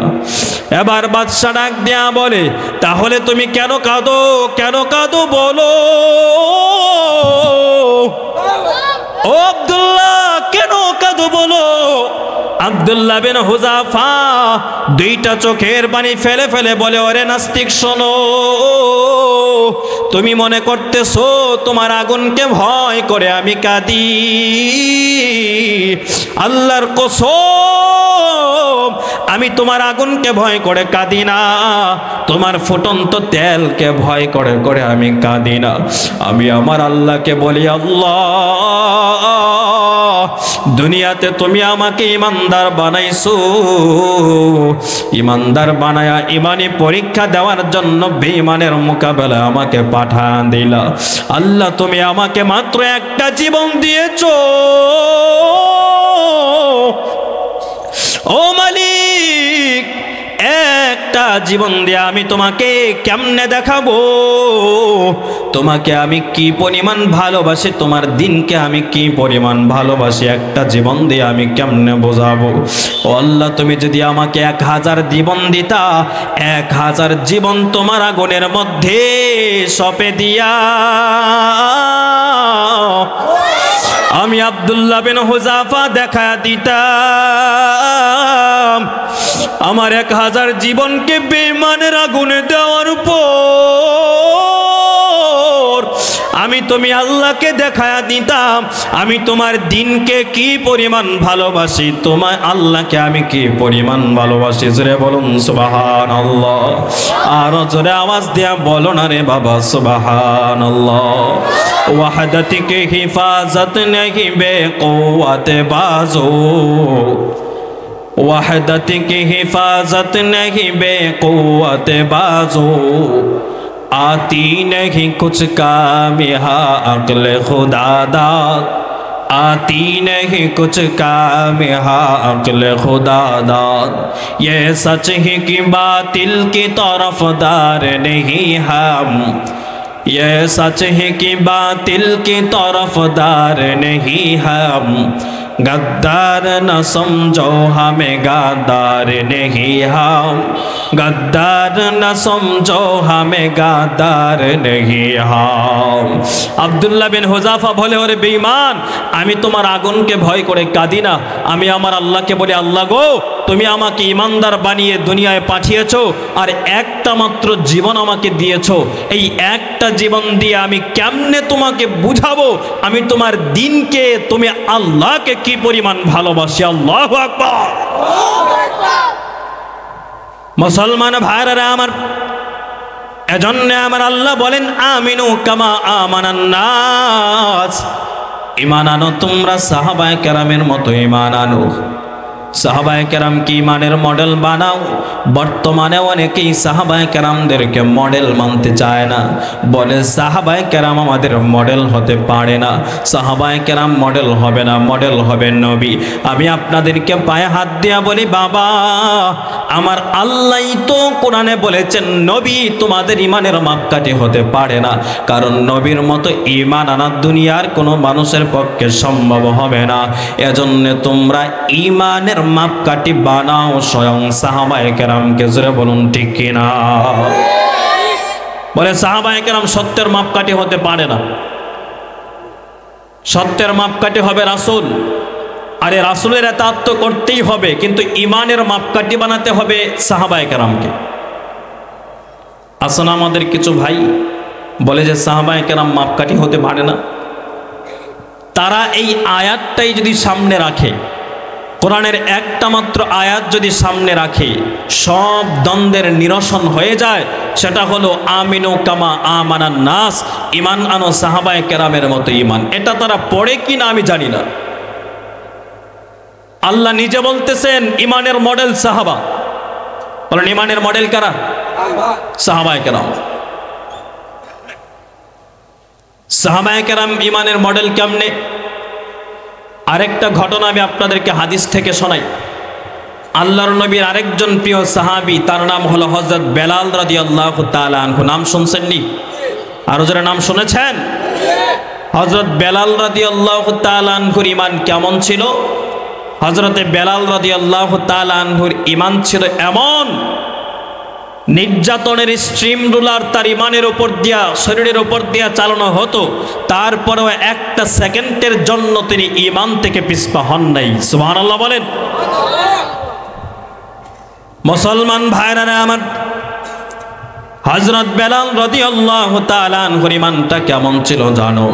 এবার বাদশা ডাক দিয়া বলে, তাহলে তুমি কেন কাঁদো, কেন কাঁদো বলো। ও আব্দুল্লাহ, কেন কাঁদো বলো। আব্দুল্লাহ বিন হুযাফা দুইটা চোখের পানি ফেলে ফেলে বলে, ওরে নাস্তিক শোনো, তুমি মনে করতেছো তোমার আগুনকে ভয় করে আমি কাঁদি। আল্লাহর কসম, আমি তোমার আগুনকে ভয় করে কাঁদি না, তোমার ফুটন্ত তেলকে ভয় করে করে আমি কাঁদি না। আমি আমার আল্লাহকে বলি, আল্লাহ, দুনিয়াতে তুমি আমাকে ইমানদার বানাইছো, ইমানদার বানায়া ইমানি পরীক্ষা দেওয়ার জন্য বেঈমানের মোকাবেলায় আমাকে পাঠান দিলা। আল্লাহ, তুমি আমাকে মাত্র একটা জীবন দিয়েছো, ও মালিক, একটা জীবন দিয়ে আমি তোমাকে কেমনে দেখাবো তোমাকে আমি কি পরিমাণ ভালোবাসি, তোমার দিনকে আমি কি পরিমাণ ভালোবাসি, একটা জীবন দিয়ে আমি কেমনে বোঝাবো। ও আল্লাহ, তুমি যদি আমাকে 1000 জীবন দিতা, 1000 জীবন তোমার আগুনের মধ্যে সঁপে দিয়া আমি আব্দুল্লাহ বিন হুযাফা দেখা দিতাম আমার 1000 জীবনকে বেঈমানের আগুনে দেওয়ার পর আমি তুমি আল্লাহকে দেখায়া দিতাম আমি তোমার দিনকে কি পরিমাণ ভালোবাসি, তোমার আল্লাহকে আমি কি পরিমাণ ভালোবাসি। জোরে বলুন সুবহানাল্লাহ, আর জোরে আওয়াজ দিয়া বলো না রে বাবা সুবহানাল্লাহ। ওয়াহদাতি के हिफाजत नहीं बेक़ुव्वत बाज़ो, वहदत की हिफाजत नहीं बेक़ुव्वत बाज़ो, आती नहीं कुछ काम यहाँ अक़्ल खुदादाद, आती नहीं कुछ काम यहाँ अक़्ल खुदादाद, ये सच ही कि बातिल की तरफ़दार नहीं हम, ये सच है कि बातिल की तरफदार नहीं हम, गद्दार न समझो हमें गद्दार नहीं हम, गद्दार न समझो हमें गद्दार नहीं हम। আব্দুল্লাহ বিন হুযাফা বলে, ওরে বেঈমান, আমি তোমার আগুনকে ভয় করে কাঁদি না, আমি আমার আল্লাহকে বলি, আল্লাহ গো, তুমি আমাকে ইমানদার বানিয়ে দুনিয়ায় পাঠিয়েছো আর একটা মাত্র জীবন আমাকে দিয়েছো, এই একটা জীবন দিয়ে আমি কেমনে তোমাকে বুঝাবো আমি তোমার দিনকে, তুমি আল্লাহকে কি পরিমাণ ভালোবাসি। আল্লাহু আকবার। মুসলমান ভাইরা আমার, এজন্য আমার আল্লাহ বলেন, আমিনু কামা আমানান নাস, ঈমান আনো তোমরা সাহাবায়ে কেরামের মতো ঈমান আনো। সাহাবায়ে কেরাম কি ইমানের মডেল বানাও। বর্তমানে অনেকেই সাহাবায়ে কেরামদেরকে মডেল মানতে চায় না, বলে সাহাবায়ে কেরাম আমাদের মডেল হতে পারে না, সাহাবায়ে কেরাম মডেল হবে না, মডেল হবে নবী। আমি আপনাদেরকে পায়ে হাত দিয়া বলি, বাবা, আমার আল্লাহই তো কোরআনে বলেছেন নবী তোমাদের ইমানের মাপকাঠি হতে পারে না, কারণ নবীর মতো ইমান আনা দুনিয়ার কোনো মানুষের পক্ষে সম্ভব হবে না। এজন্য তোমরা ইমানের মাপকাঠি বানাও স্বয়ং সাহাবায়ে কেরামকে। জোরে বলুন ঠিক কিনা। বলে সাহাবায়ে কেরাম সত্যের মাপকাঠি হতে পারে না, সত্যের মাপকাঠি হবে রাসূল, আরে রাসূলের ইতাআত তো করতেই হবে, কিন্তু ইমানের মাপকাঠি বানাতে হবে সাহাবায়ে কেরামকে। আসলে আমাদের কিছু ভাই বলে যে সাহাবায়ে কেরাম মাপকাঠি হতে পারে না, তারা এই আয়াতটাই যদি সামনে রাখে, কোরআনের একটা মাত্র আয়াত যদি সামনে রাখে, সব দ্বন্দ্বের নিরসন হয়ে যায়। সেটা হলো আমিনু কামা আমানান নাস, ঈমান আনো সাহাবায়ে কেরামের মতো ঈমান। এটা তারা পড়ে কিনা আমি জানি না। আল্লাহ নিজে বলতেছেন ঈমানের মডেল সাহাবা। বলেন ঈমানের মডেল কারা? সাহাবায়ে কেরাম। সাহাবায়ে কেরাম ঈমানের মডেল কেমনে? আরেকটা ঘটনা আমি আপনাদেরকে হাদিস থেকে শোনাই। আল্লাহর নবীর আরেকজন প্রিয় সাহাবী, তার নাম হলো হযরত বেলাল রাদিয়াল্লাহু তাআলা আনহু। নাম শুনছেননি? আরো যারা নাম শুনেছেন? হযরত বেলাল রাদিয়াল্লাহু তাআলা আনহুর ঈমান কেমন ছিল? হযরতে বেলাল রাদিয়াল্লাহু তাআলা আনহুর ঈমান ছিল এমন, নির্যাতনের স্ট্রিম রুলার তার ঈমানের উপর দিয়া, শরীরের উপর দিয়া চালানো হতো, তারপরেও একটা সেকেন্ডের জন্য তিনি ঈমান থেকে পিছপা হন নাই। সুবহানাল্লাহ বলেন। মুসলমান ভাইরা আমার, হযরত বেলাল রাদিয়াল্লাহু তাআলা আনহুর ঈমানটা কেমন ছিল জানো?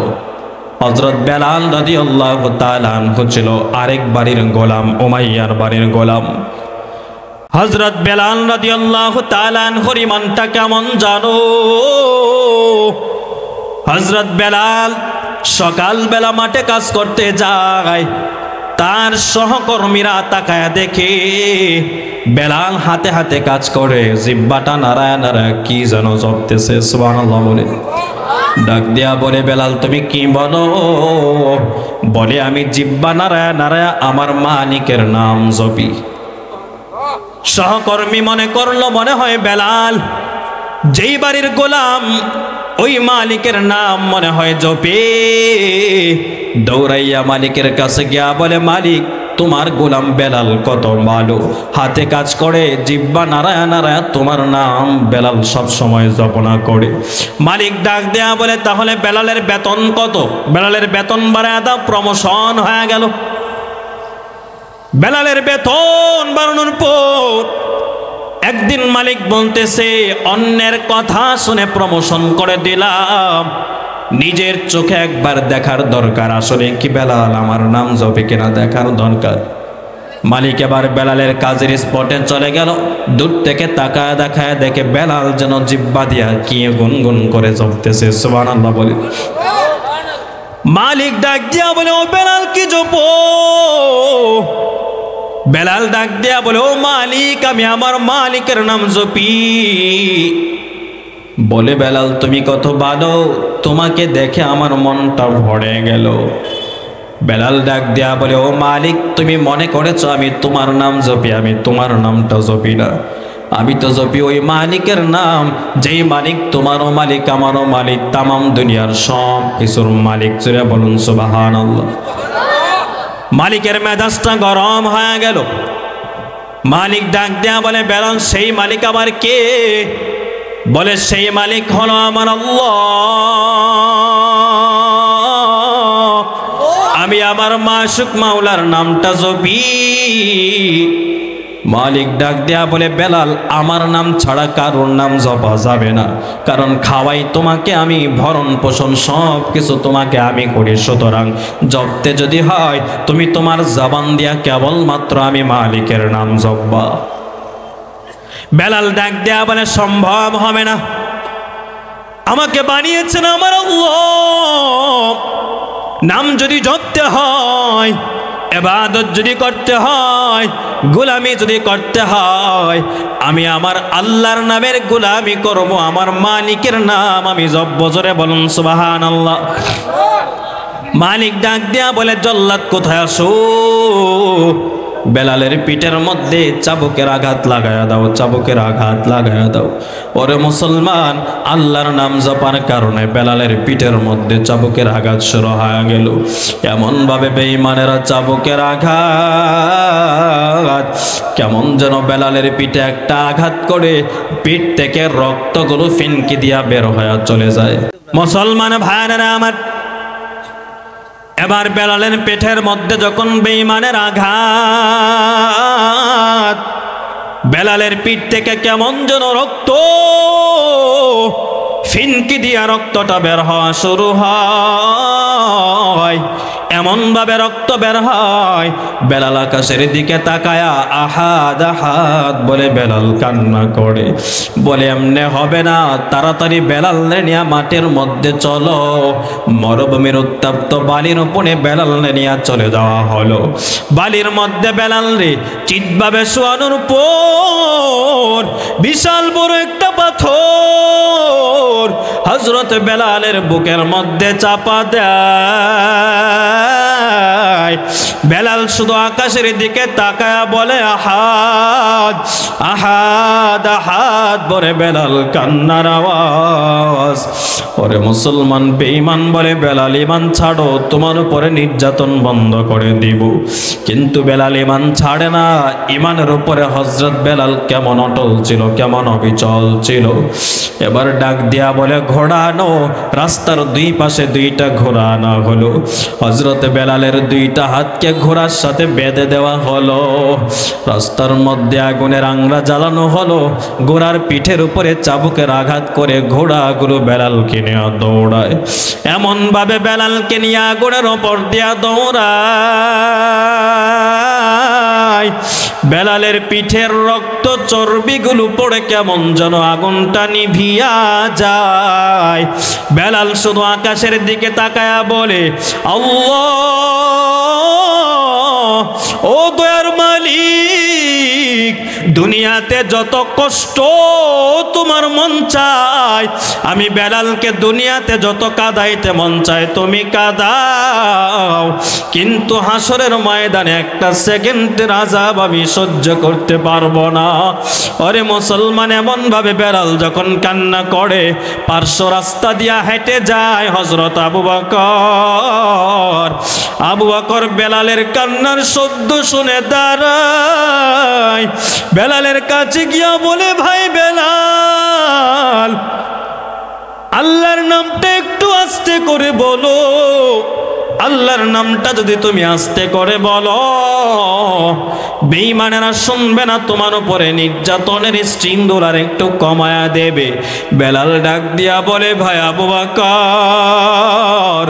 হযরত বেলাল রাদিয়াল্লাহু তাআলা আনহু ছিল আরেক বাড়ির গোলাম, উমাইয়ার বাড়ির গোলাম। হযরত বেলাল রাদিয়াল্লাহু তাআলা আনহুর ঈমানটা কেমন জানো? হযরত বেলাল সকালবেলা মাঠে কাজ করতে যায়, তার সহকর্মীরা তাকায়া দেখে বেলাল হাতে হাতে কাজ করে, জিহ্বাটা নাড়ায় নাড়ায় কি যেন জপতেছে। সুবহানাল্লাহ বলে। ডাক দিয়া বলে, বেলাল তুমি কি বলো? বলে, আমি জিহ্বা নাড়ায় নাড়ায় আমার মালিকের নাম জপি। সহকর্মী মনে করলো মনে হয় বেলাল যেই বাড়ির গোলাম, ওই মালিকের নাম মনে হয় জপে। দৌড়াইয়া মালিকের কাছে গিয়া বলে, মালিক তোমার গোলাম বেলাল কত ভালো, হাতে কাজ করে, জিহ্বা নাড়ায় নাড়ায় তোমার নাম বেলাল সব সময় জপনা করে। মালিক ডাক দেয়া বলে, তাহলে বেলালের বেতন কত? বেলালের বেতন বাড়ায় দাও, প্রমোশন হয়ে গেল। বেলালের বেতন বাড়ানোর পর একদিন মালিক বলতেছে, অন্যের কথা শুনে প্রমোশন করে দিলাম, নিজের চোখে একবার দেখার দরকার, আসলে কি বেলাল আমার নাম জপে কিনা দেখার দরকার। মালিক এবার বেলালের কাজের স্পটে চলে গেল, দূর থেকে তাকায় দেখায় দেখে বেলাল যেন জিহ্বা দিয়া কি গুনগুন করে জপতেছে। সুবহানাল্লাহ বলে। মালিক ডাক দিয়া বলে, ও বেলাল কি জপো? বেলাল ডাক দিয়া বলে, ও মালিক আমি আমার মালিকের নাম জপি। বলে, বেলাল তুমি কত ভালো, তোমাকে দেখে আমার মনটা ভরে গেল। বেলাল ডাক দিয়া বলে, ও মালিক তুমি মনে করেছো আমি তোমার নাম জপি, আমি তোমার নামটা জপি না, আমি তো জপি ওই মালিকের নাম যেই মালিক তোমারও মালিক, আমারও মালিক, তামাম দুনিয়ার সব কিছুর মালিক। জোরে বলুন সুবহানাল্লাহ। মালিকের মেজাজটা গরম হয়ে গেল। মালিক ডাক দেয়া বলে, বেলাল সেই মালিক আবার কে? বলে, সেই মালিক হলো আমার আল্লাহ, আমি আমার মাশুক মাওলার নামটা জপি। মালিক ডাক দেয়া বলে, বেলাল আমার নাম ছাড়া কারোর নাম জপা যাবে না, কারণ খাওয়াই তোমাকে আমি, ভরণ পোষণ সব কিছু তোমাকে আমি করি, সুতরাং জপতে যদি হয় তুমি তোমার জবান দিয়া কেবলমাত্র আমি মালিকের নাম জপবা। বেলাল ডাক দেয়া বলে, সম্ভব হবে না, আমাকে বানিয়েছেন আমার আল্লাহ, নাম যদি জপতে হয়, ইবাদত যদি করতে হয়, গোলামি যদি করতে হয়, আমি আমার আল্লাহর নামের গোলামি করব, আমার মালিকের নাম আমি জপব। জোরে বলুন সুবহানাল্লাহ। মালিক ডাক দিয়া বলে, জল্লাদ কোথায় আসো? বেলালের পিঠের মধ্যে চাবুকের আঘাত লাগায়া দাও, চাবুকের আঘাত লাগায়া দাও। ওরে মুসলমান, আল্লাহর নাম জপার কারণে বেলালের পিঠের মধ্যে চাবুকের আঘাত শুরু হয়ে গেল। এমন ভাবে বেঈমানেরা চাবুকের আঘাত, কেমন যেন বেলালের পিঠে একটা আঘাত করে পিঠ থেকে রক্তগুলো ফিনকি দিয়া বের হয়ে চলে যায়। মুসলমান ভাইরা আমার, এবার বেলালের পেটের মধ্যে যখন বেঈমানের আঘাত, বেলালের পিঠ থেকে কেমন যেন রক্ত ফিনকি দিয়া রক্তটা বের হওয়া শুরু হয়। এমন ভাবে রক্ত বের হয়, বেলাল আকাশের দিকে তাকায়া আহাদ আহাদ বলে বেলাল কান্না করে। বলে, এমনে হবে না, তাড়াতাড়ি বেলাল নিয়ে মাঠের মধ্যে চলো। মরুভূমির উত্তপ্ত বালির উপরে বেলাল নিয়ে চলে যাওয়া হলো। বালির মধ্যে বেলাল রে চিৎভাবে শোয়ানোর পর বিশাল বড় একটা পাথর হযরত বেলালের বুকের মধ্যে চাপা দেয়। যায়। বেলাল শুধু আকাশের দিকে তাকায়া বলে আহাদ আহাদ আহাদ বলে বেলাল কান্নার আওয়াজ। ওরে মুসলমান বেঈমান বলে বেলাল ঈমান ছাড়ো, তোমার উপরে নির্যাতন বন্ধ করে দিব। কিন্তু বেলাল ঈমান ছাড়ে না। ঈমানের উপরে হযরত বেলাল কেমন অটল ছিল, কেমন অবিচল ছিল। এবার ডাক দিয়া বলে ঘোড়া আনো। রাস্তার দুই পাশে দুইটা ঘোড়া আনা হলো। হযরত বেলালের দুইটা হাতকে ঘোড়ার সাথে বেঁধে দেওয়া হলো। রাস্তার মধ্যে আগুনের আংরা জ্বালানো হলো। ঘোড়ার পিঠের উপরে চাবুকের আঘাত করে ঘোড়াগুলো বেলালকে নিয়ে দৌড়ায়। এমন ভাবে বেলালকে নিয়ে আগুনের ওপর দিয়া দৌড়ায়, বেলালের পিঠের রক্ত চর্বিগুলো পড়ে কেমন যেন আগুনটা নিভিয়া যায়। বেলাল শুধু আকাশের দিকে তাকায়া বলে আল্লাহ, ও দয়ার মালিক, দুনিয়াতে যত কষ্ট তোমার মন চায়, আমি বেলালকে দুনিয়াতে যত কাঁদাইতে মন চায় তুমি কাঁদাও, কিন্তু হাসরের ময়দানে একটা সেকেন্ডের আযাব আমি সহ্য করতে পারবো না। আরে মুসলমান, এমন ভাবে বেলাল যখন কান্না করে, পার্শ্ব রাস্তা দিয়া হেঁটে যায় হযরত আবু বকর। আবু বকর বেলালের কান্নার শব্দ শুনে দাঁড়ায়। বেলালের কাছে গিয়া বলে ভাই বেলাল, আল্লাহর নামটা একটু আস্তে করে বলো। আল্লাহর নামটা যদি তুমি আস্তে করে বলো, বেঈমানেরা শুনবে না, তোমার উপরে নির্যাতনের স্ট্রিং দোলার একটু কমায়া দেবে। বেলাল ডাক দিয়া বলে ভাই আবু বকর,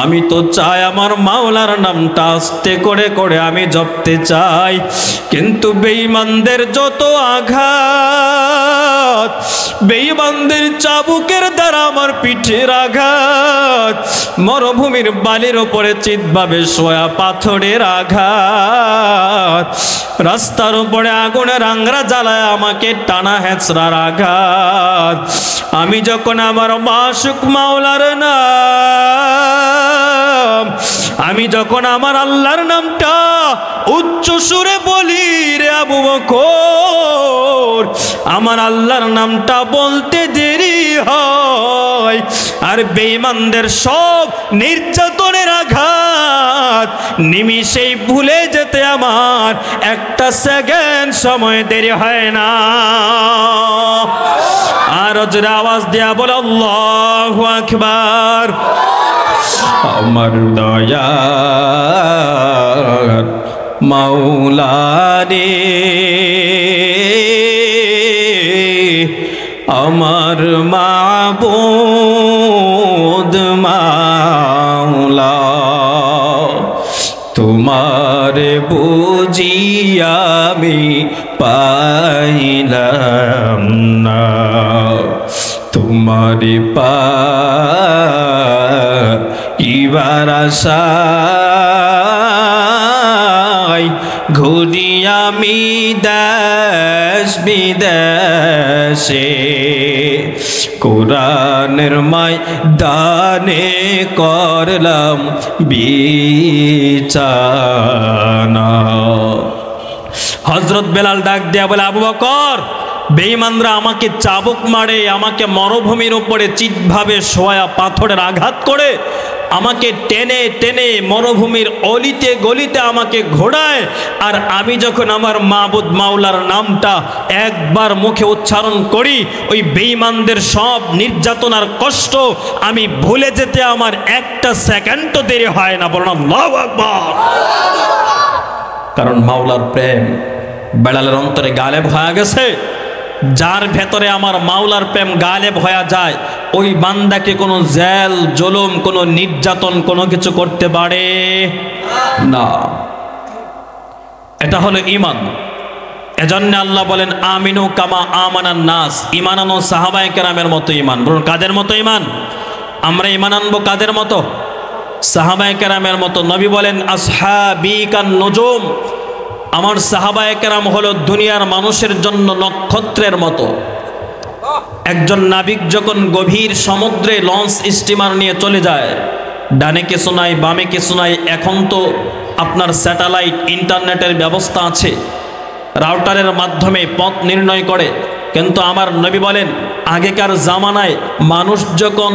আমি তো চাই আমার মাওলার নামটা আস্তে করে করে আমি জপতে চাই, কিন্তু বেঈমানদের যত আঘাত, বেঈমানদের চাবুকের দ্বারা আমার পিঠের আঘাত, মরুভূমির বালির উপরে চিতভাবে শোয়া পাথরের আঘাত, রাস্তার উপরে আগুনের আংরা জ্বালায় আমাকে টানা হেঁচড়ার আঘাত, আমি যখন আমার মাসুক মাওলার নাম, আমি যখন আমার আল্লাহর নামটা উচ্চ সুরে বলি রে আবু বকর, আমার আল্লাহর নামটা বলতে দেরি হয়, আর বেঈমানদের সব নির্যাতনের আঘাত নিমিষেই ভুলে যেতে আমার একটা সেকেন্ড সময় দেরি হয় না। আর জোরে আওয়াজ দিয়া বলে আল্লাহু আকবার। আমার দয়ার মাওলা রে, আমার মাবুদ মাওলা, তোমার বুঝি আমি পাইলাম না, তোমার পাইবার আশায় ঘুরি আমি দেশ বিদেশে, কোরআনের ময়দানে করলাম বিছানা। হযরত বেলাল ডাক দেয়া বলে আবু বকর, বেঈমানরা আমাকে চাবুক মারে, আমাকে মরুভূমির উপরে চিতভাবে শোয়া পাথরের আঘাত করে, আমাকে টেনে টেনে মরুভূমির অলিতে গলিতে আমাকে ঘোরায়, আর আমি যখন আমার মাবুদ মাওলার নামটা একবার মুখে উচ্চারণ করি, ওই বেঈমানদের সব নির্যাতনার কষ্ট আমি ভুলে যেতে আমার একটা সেকেন্ডও দেরি হয় না। বলুন আল্লাহু আকবার। কারণ মাওলার প্রেম বেলালের অন্তরে গালেব হয়ে গেছে। যার ভেতরে আমার মাওলার প্রেম গালেব হয়ে যায়, ওই বান্দাকে কোনো জেল জুলুম, কোনো নির্যাতন, কোনো কিছু করতে পারে না। এটা হলো ঈমান। এজন্য আল্লাহ বলেন আমিনু কামা আমানান নাস, ঈমান আনো সাহাবায়ে কেরামের মতো ঈমান। বলুন কাদের মতো ঈমান? আমরা ঈমান আনবো কাদের মতো? সাহাবায়ে কেরামের মতো। নবী বলেন আসহাবী কান নুজুম, আমার সাহাবায়ে কেরাম হলো দুনিয়ার মানুষের জন্য নক্ষত্রের মতো। একজন নাবিক যখন গভীর সমুদ্রে লঞ্চ স্টিমার নিয়ে চলে যায়, ডানে কিছু নাই, বামে কিছু নাই। এখন তো আপনার স্যাটেলাইট ইন্টারনেটের ব্যবস্থা আছে, রাউটারের মাধ্যমে পথ নির্ণয় করে। কিন্তু আমার নবী বলেন, আগেকার জামানায় মানুষ যখন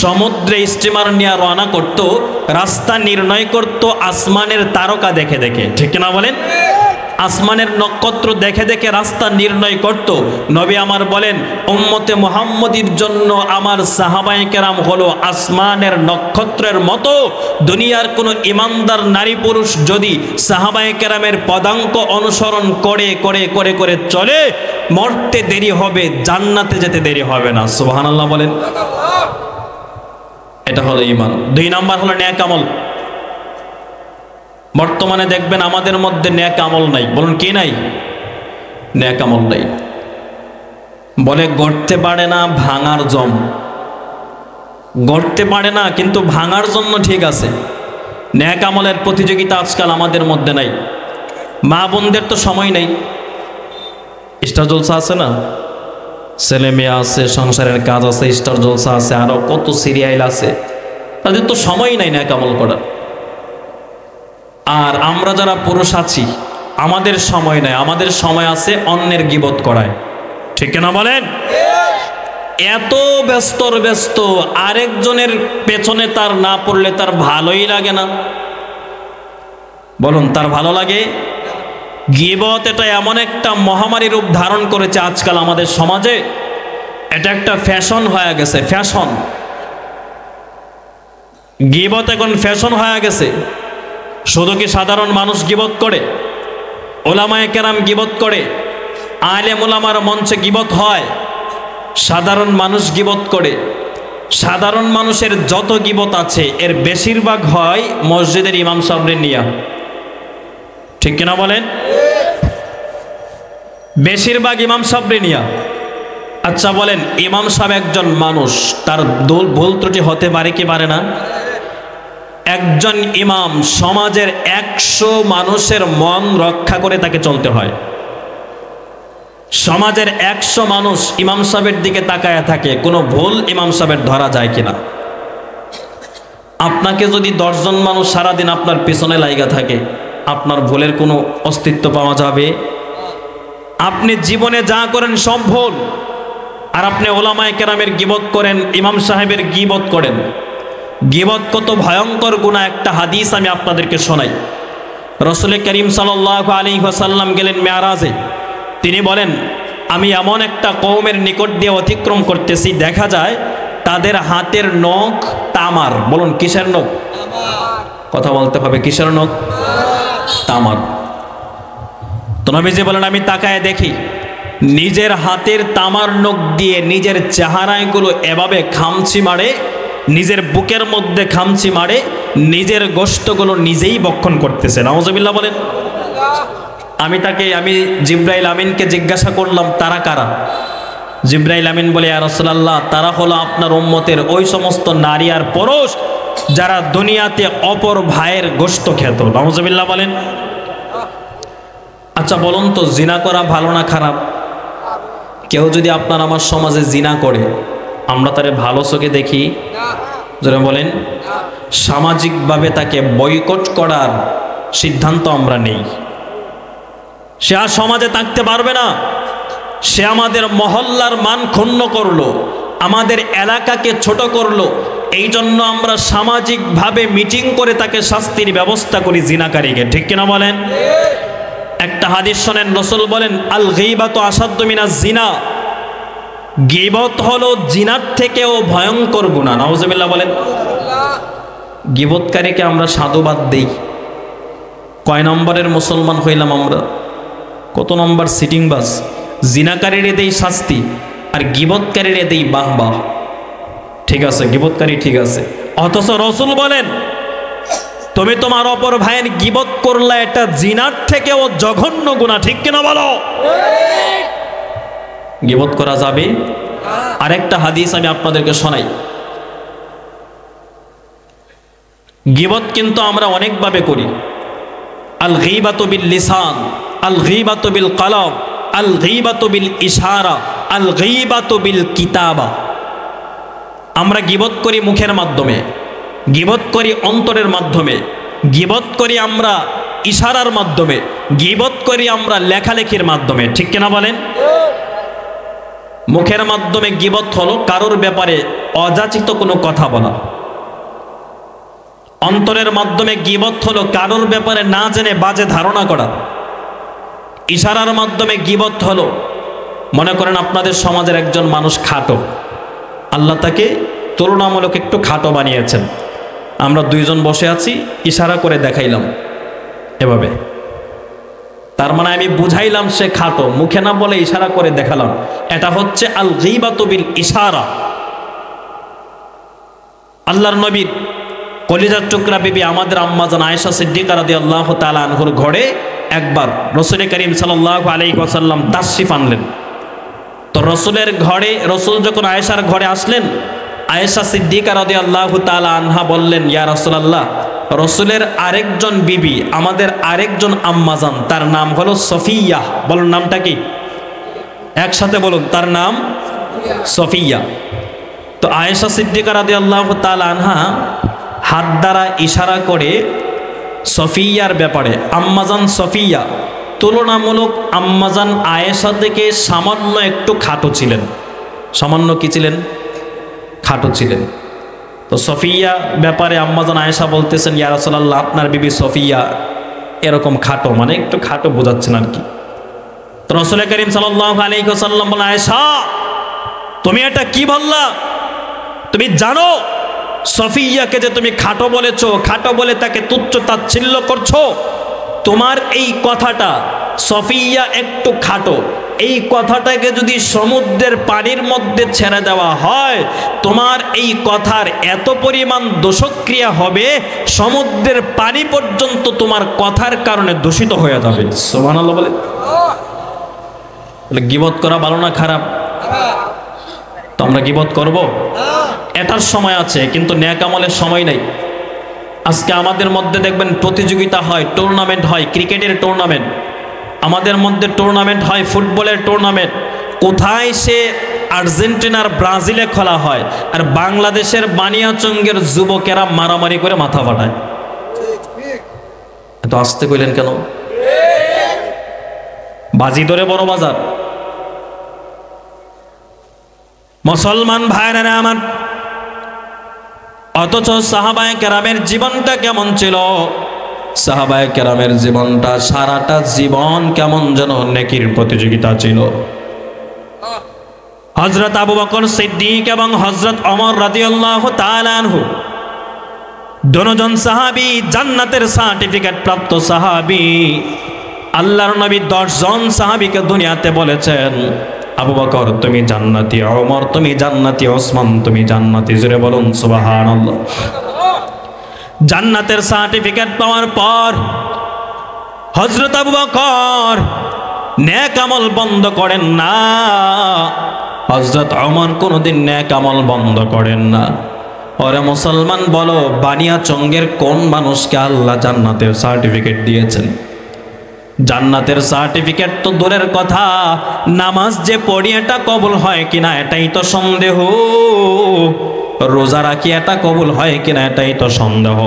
সমুদ্রে স্টিমার নিয়ে রওনা করত, রাস্তা নির্ণয় করত আসমানের তারকা দেখে দেখে, ঠিক না বলেন? আসমানের নক্ষত্র দেখে দেখে রাস্তা নির্ণয় করত। নবী আমার বলেন, উম্মতে মুহাম্মদীর জন্য আমার সাহাবায়ে কেরাম হলো আসমানের নক্ষত্রের মতো। দুনিয়ার কোনো ইমানদার নারী পুরুষ যদি সাহাবায়ে কেরামের পদাঙ্ক অনুসরণ করে করে করে করে চলে, মরতে দেরি হবে, জান্নাতে যেতে দেরি হবে না। সুবহানাল্লাহ বলেন। এটা হলো ঈমান। 2 নাম্বার হলো নেক আমল। বর্তমানে দেখবেন আমাদের মধ্যে নেক আমল নাই। বলুন কি নাই? নেক আমল নাই। বলে গড়তে পারে না, ভাঙার জম। গড়তে পারে না কিন্তু ভাঙার জন্য ঠিক আছে। নেক আমলের প্রতিযোগিতা আজকাল আমাদের মধ্যে নাই। মা বোনদের তো সময় নেই। স্টার জলসা আছে না, ছেলে মেয়ে আছে, সংসারের কাজ আছে, স্টার জলসা আছে, আরো কত সিরিয়াল আছে, তাদের তো সময় নাই নেক আমল করার। আর আমরা যারা পুরুষ আছি, আমাদের সময় নাই, আমাদের সময় আছে অন্যের গীবত করায়, ঠিক না বলেন? এত ব্যস্ত, আরেকজনের পেছনে তার না পড়লে তার ভালোই লাগে না। বলুন, তার ভালো লাগে? গীবত এটা এমন একটা মহামারী রূপ ধারণ করেছে আজকাল আমাদের সমাজে। এটা একটা ফ্যাশন হয়ে গেছে, ফ্যাশন। গীবত এখন ফ্যাশন হয়ে গেছে। শুধু কি সাধারণ মানুষ গীবত করে? ওলামায়ে কেরাম গীবত করে, আলেম ওলামার মঞ্চে গীবত হয়, সাধারণ মানুষ গীবত করে। সাধারণ মানুষের যত গীবত আছে এর বেশিরভাগ হয় মসজিদের ইমাম সাহেবের নিয়া, ঠিক কিনা বলেন? বেশিরভাগ ইমাম সাহেবের নিয়া। আচ্ছা বলেন, ইমাম সাহেব একজন মানুষ, তার ভুল ত্রুটি হতে পারে কি পারে না? একজন ইমাম সমাজের 100 মানুষের মন রক্ষা করে তাকে চলতে হয়। সমাজের 100 মানুষ ইমাম সাহেবের দিকে তাকায় থাকে, কোনো ভুল ইমাম সাহেবের ধরা যায় কিনা। আপনাকে যদি 10 জন মানুষ সারাদিন আপনার পিছনে লাইগা থাকে, আপনার ভুলের কোনো অস্তিত্ব পাওয়া যাবে? আপনি জীবনে যা করেন সব ভুল, আর আপনি ওলামায়ে কেরামের গীবত করেন, ইমাম সাহেবের গীবত করেন। গীবত কত ভয়ঙ্কর গুনাহ, একটা হাদিস আমি আপনাদেরকে শোনাই। রাসূল করিম সাল্লাল্লাহু আলাইহি ওয়াসাল্লাম গেলেন মেরাজে। তিনি বলেন, আমি এমন একটা কওমের নিকট দিয়ে অতিক্রম করতেছি, দেখা যায় তাদের হাতের নখ তামার। বলুন কিসের নখ? কথা বলতে হবে, কিসের নখ? তামার। তো নবীজি বলেন, আমি তাকায় দেখি নিজের হাতের তামার নখ দিয়ে নিজের চেহারাগুলো এভাবে খামচি মারে, নিজের বুকের মধ্যে খামচি মারে, নিজের গোশতগুলো নিজেই ভক্ষণ করতেছে। নাউজুবিল্লাহ বলেন। আমি জিব্রাইল আমিনকে জিজ্ঞাসা করলাম, তারা কারা? জিব্রাইল আমিন বলে, ইয়া রাসূলুল্লাহ, তারা হলো আপনার উম্মতের ওই সমস্ত নারী আর পুরুষ যারা দুনিয়াতে অপর ভাইয়ের গোশত খেত। নাউজুবিল্লাহ বলেন। আচ্ছা বলুন তো, জিনা করা ভালো না খারাপ? কেউ যদি আপনার আমার সমাজে জিনা করে, আমরা তারে ভালো চোখে দেখি? যারা বলেন, সামাজিকভাবে তাকে বয়কট করার সিদ্ধান্ত আমরা নেই। সে আর সমাজে থাকতে পারবে না। সে আমাদের মহল্লার মান ক্ষুণ্ণ করলো, আমাদের এলাকাকে ছোট করলো। এই জন্য আমরা সামাজিকভাবে মিটিং করে তাকে শাস্তির ব্যবস্থা করি জিনাকারীকে, ঠিক কিনা বলেন? একটা হাদিস শোনেন, রাসূল বলেন, আল গীবাতু আসাদ্দু মিনাজ জিনা। গীবত হলো জিনার থেকেও ভয়ঙ্কর গুনাহ। নাউজুবিল্লাহ বলেন। গীবতকারীকে আমরা সাধুবাদ দেই। কয় নম্বরের মুসলমান হইলাম আমরা? কত নম্বর সিটিং বাস? জিনাকারীরে দেই শাস্তি, আর গীবতকারীরে দেই বাহবাহ। ঠিক আছে, গীবতকারী ঠিক আছে, অথচ রাসূল বলেন, তুমি তোমার অপর ভাইয়ের গীবত করলে এটা জিনার থেকেও জঘন্য গুনাহ, ঠিক কিনা বলো? গীবত করা যাবে? আরেকটা হাদিস আমি আপনাদেরকে শোনাই। গীবত কিন্তু আমরা অনেকভাবে করি। আল গীবাতু বিল লিসান, আল গীবাতু বিল কলব, আল গীবাতু বিল ইশারা, আল গীবাতু বিল কিতাবা। আমরা গীবত করি মুখের মাধ্যমে, গীবত করি অন্তরের মাধ্যমে, গীবত করি আমরা ইশারার মাধ্যমে, গীবত করি আমরা লেখালেখির মাধ্যমে, ঠিক কিনা বলেন? মুখের মাধ্যমে গীবত হলো কারোর ব্যাপারে অযাচিত কোনো কথা বলা, অন্তরের মাধ্যমে গীবত হলো কারোর ব্যাপারে না জেনে বাজে ধারণা করা, ইশারার মাধ্যমে গীবত হলো, মনে করেন আপনাদের সমাজের একজন মানুষ খাটো, আল্লাহ তাকে তুলনামূলক একটু খাটো বানিয়েছেন, আমরা দুইজন বসে আছি, ইশারা করে দেখাইলাম এভাবে, তার মানে আমি বুঝাইলাম সে খাটো, মুখে না বলে ইশারা করে দেখালাম, এটা হচ্ছে আল গীবাতু বিল ইশারা। আল্লাহর নবীর কলিজার টুকরা বিবি আমাদের আম্মাজান আয়েশা সিদ্দিকা রাদিয়াল্লাহু তাআলা আনহুর ঘরে একবার রাসূল করিম সাল্লাল্লাহু আলাইহি ওয়াসাল্লাম তাশরিফ আনলেন। তো রসুলের ঘরে, রসুল যখন আয়েশার ঘরে আসলেন, আয়েশা সিদ্দিকা রাদিয়াল্লাহু তাআলা আনহা বললেন, ইয়া রাসূলুল্লাহ, রসুলের আরেকজন বিবি, আমাদের আরেকজন আম্মাজান, তার নাম হলো সফিয়া। বলুন নামটা কি? একসাথে বলুন, তার নাম সফিয়া। তো আয়েশা সিদ্দিকা রাদিয়াল্লাহু তাআলা আনহা হাত দ্বারা ইশারা করে সফিয়ার ব্যাপারে, আম্মাজান সফিয়া তুলনামূলক আম্মাজান আয়েশা থেকে সামান্য একটু খাটো ছিলেন। সামান্য কি ছিলেন? খাটো ছিলেন। তো সফিয়া ব্যাপারে আম্মাজান আয়েশা বলতেছেন, ইয়া রাসূলুল্লাহ, আপনার বিবি সফিয়া এরকম খাটো, মানে একটু খাটো বোঝাচ্ছেন আর কি। তো রাসূল করিম সাল্লাল্লাহু আলাইহি ওয়াসাল্লাম বলেন, আয়েশা তুমি এটা কি বললা? তুমি জানো সফিয়াকে যে তুমি খাটো বলেছো, খাটো বলে তাকে তুচ্ছ তাচ্ছিল্য করছো, তোমার এই কথাটা, সফিয়া একটু খাটো, এই কথাটাকে যদি সমুদ্রের পানির মধ্যে ছেড়ে দেওয়া হয়, তোমার এই কথার এত পরিমাণ দোষক্রিয়া হবে, সমুদ্রের পানি পর্যন্ত তোমার কথার কারণে দূষিত হয়ে যাবে। সুবহানাল্লাহ বলে। গীবত করা ভালো না খারাপ? তো আমরা গীবত করব? এটার সময় আছে, কিন্তু নেক আমলের সময় নাই। আজকে আমাদের মধ্যে দেখবেন প্রতিযোগিতা হয়, টুর্নামেন্ট হয়, ক্রিকেটের টুর্নামেন্ট, আমাদের মধ্যে টুর্নামেন্ট হয়, ফুটবলের টুর্নামেন্ট, কোথায় সে আর্জেন্টিনার ব্রাজিলে খেলা হয়, আর বাংলাদেশের বানিয়াচঙ্গের যুবকেরা মারামারি করে মাথা ফাটায়। এত আসতে কইলেন কেন? বাজি ধরে বড় বাজার। মুসলমান ভাইরা আমার, অথচ সাহাবায়ে কেরামের জীবনটা কেমন ছিল? সাহাবায়ে কেরামের জীবনটা, সারাটা জীবন কেমন যেন নেকির প্রতিযোগিতা ছিল। হযরত আবু বকর সিদ্দিক এবং হযরত ওমর রাদিয়াল্লাহু তাআলা আনহু দুজন সাহাবী, জান্নাতের সার্টিফিকেট প্রাপ্ত সাহাবী। আল্লাহর নবী 10 জন সাহাবীকে দুনিয়াতে বলেছেন, আবু বকর তুমি জান্নাতি, ওমর তুমি জান্নাতি, ওসমান তুমি জান্নাতি। জোরে বলুন সুবহানাল্লাহ। জান্নাতের সার্টিফিকেট পাওয়ার পর হযরত আবু বকর নেক আমল বন্ধ করেন না, হযরত ওমর কোনোদিন নেক আমল বন্ধ করেন না। ওরে মুসলমান বলো, বানিয়াচঙ্গের কোন মানুষকে আল্লাহ জান্নাতের সার্টিফিকেট দিয়েছেন? জান্নাতের সার্টিফিকেট তো দূরের কথা, নামাজ যে পড়ি এটা কবুল হয় কিনা এটাই তো সন্দেহ, রোজা রাখি এটা কবুল হয় কিনা এটাই তো সন্দেহ।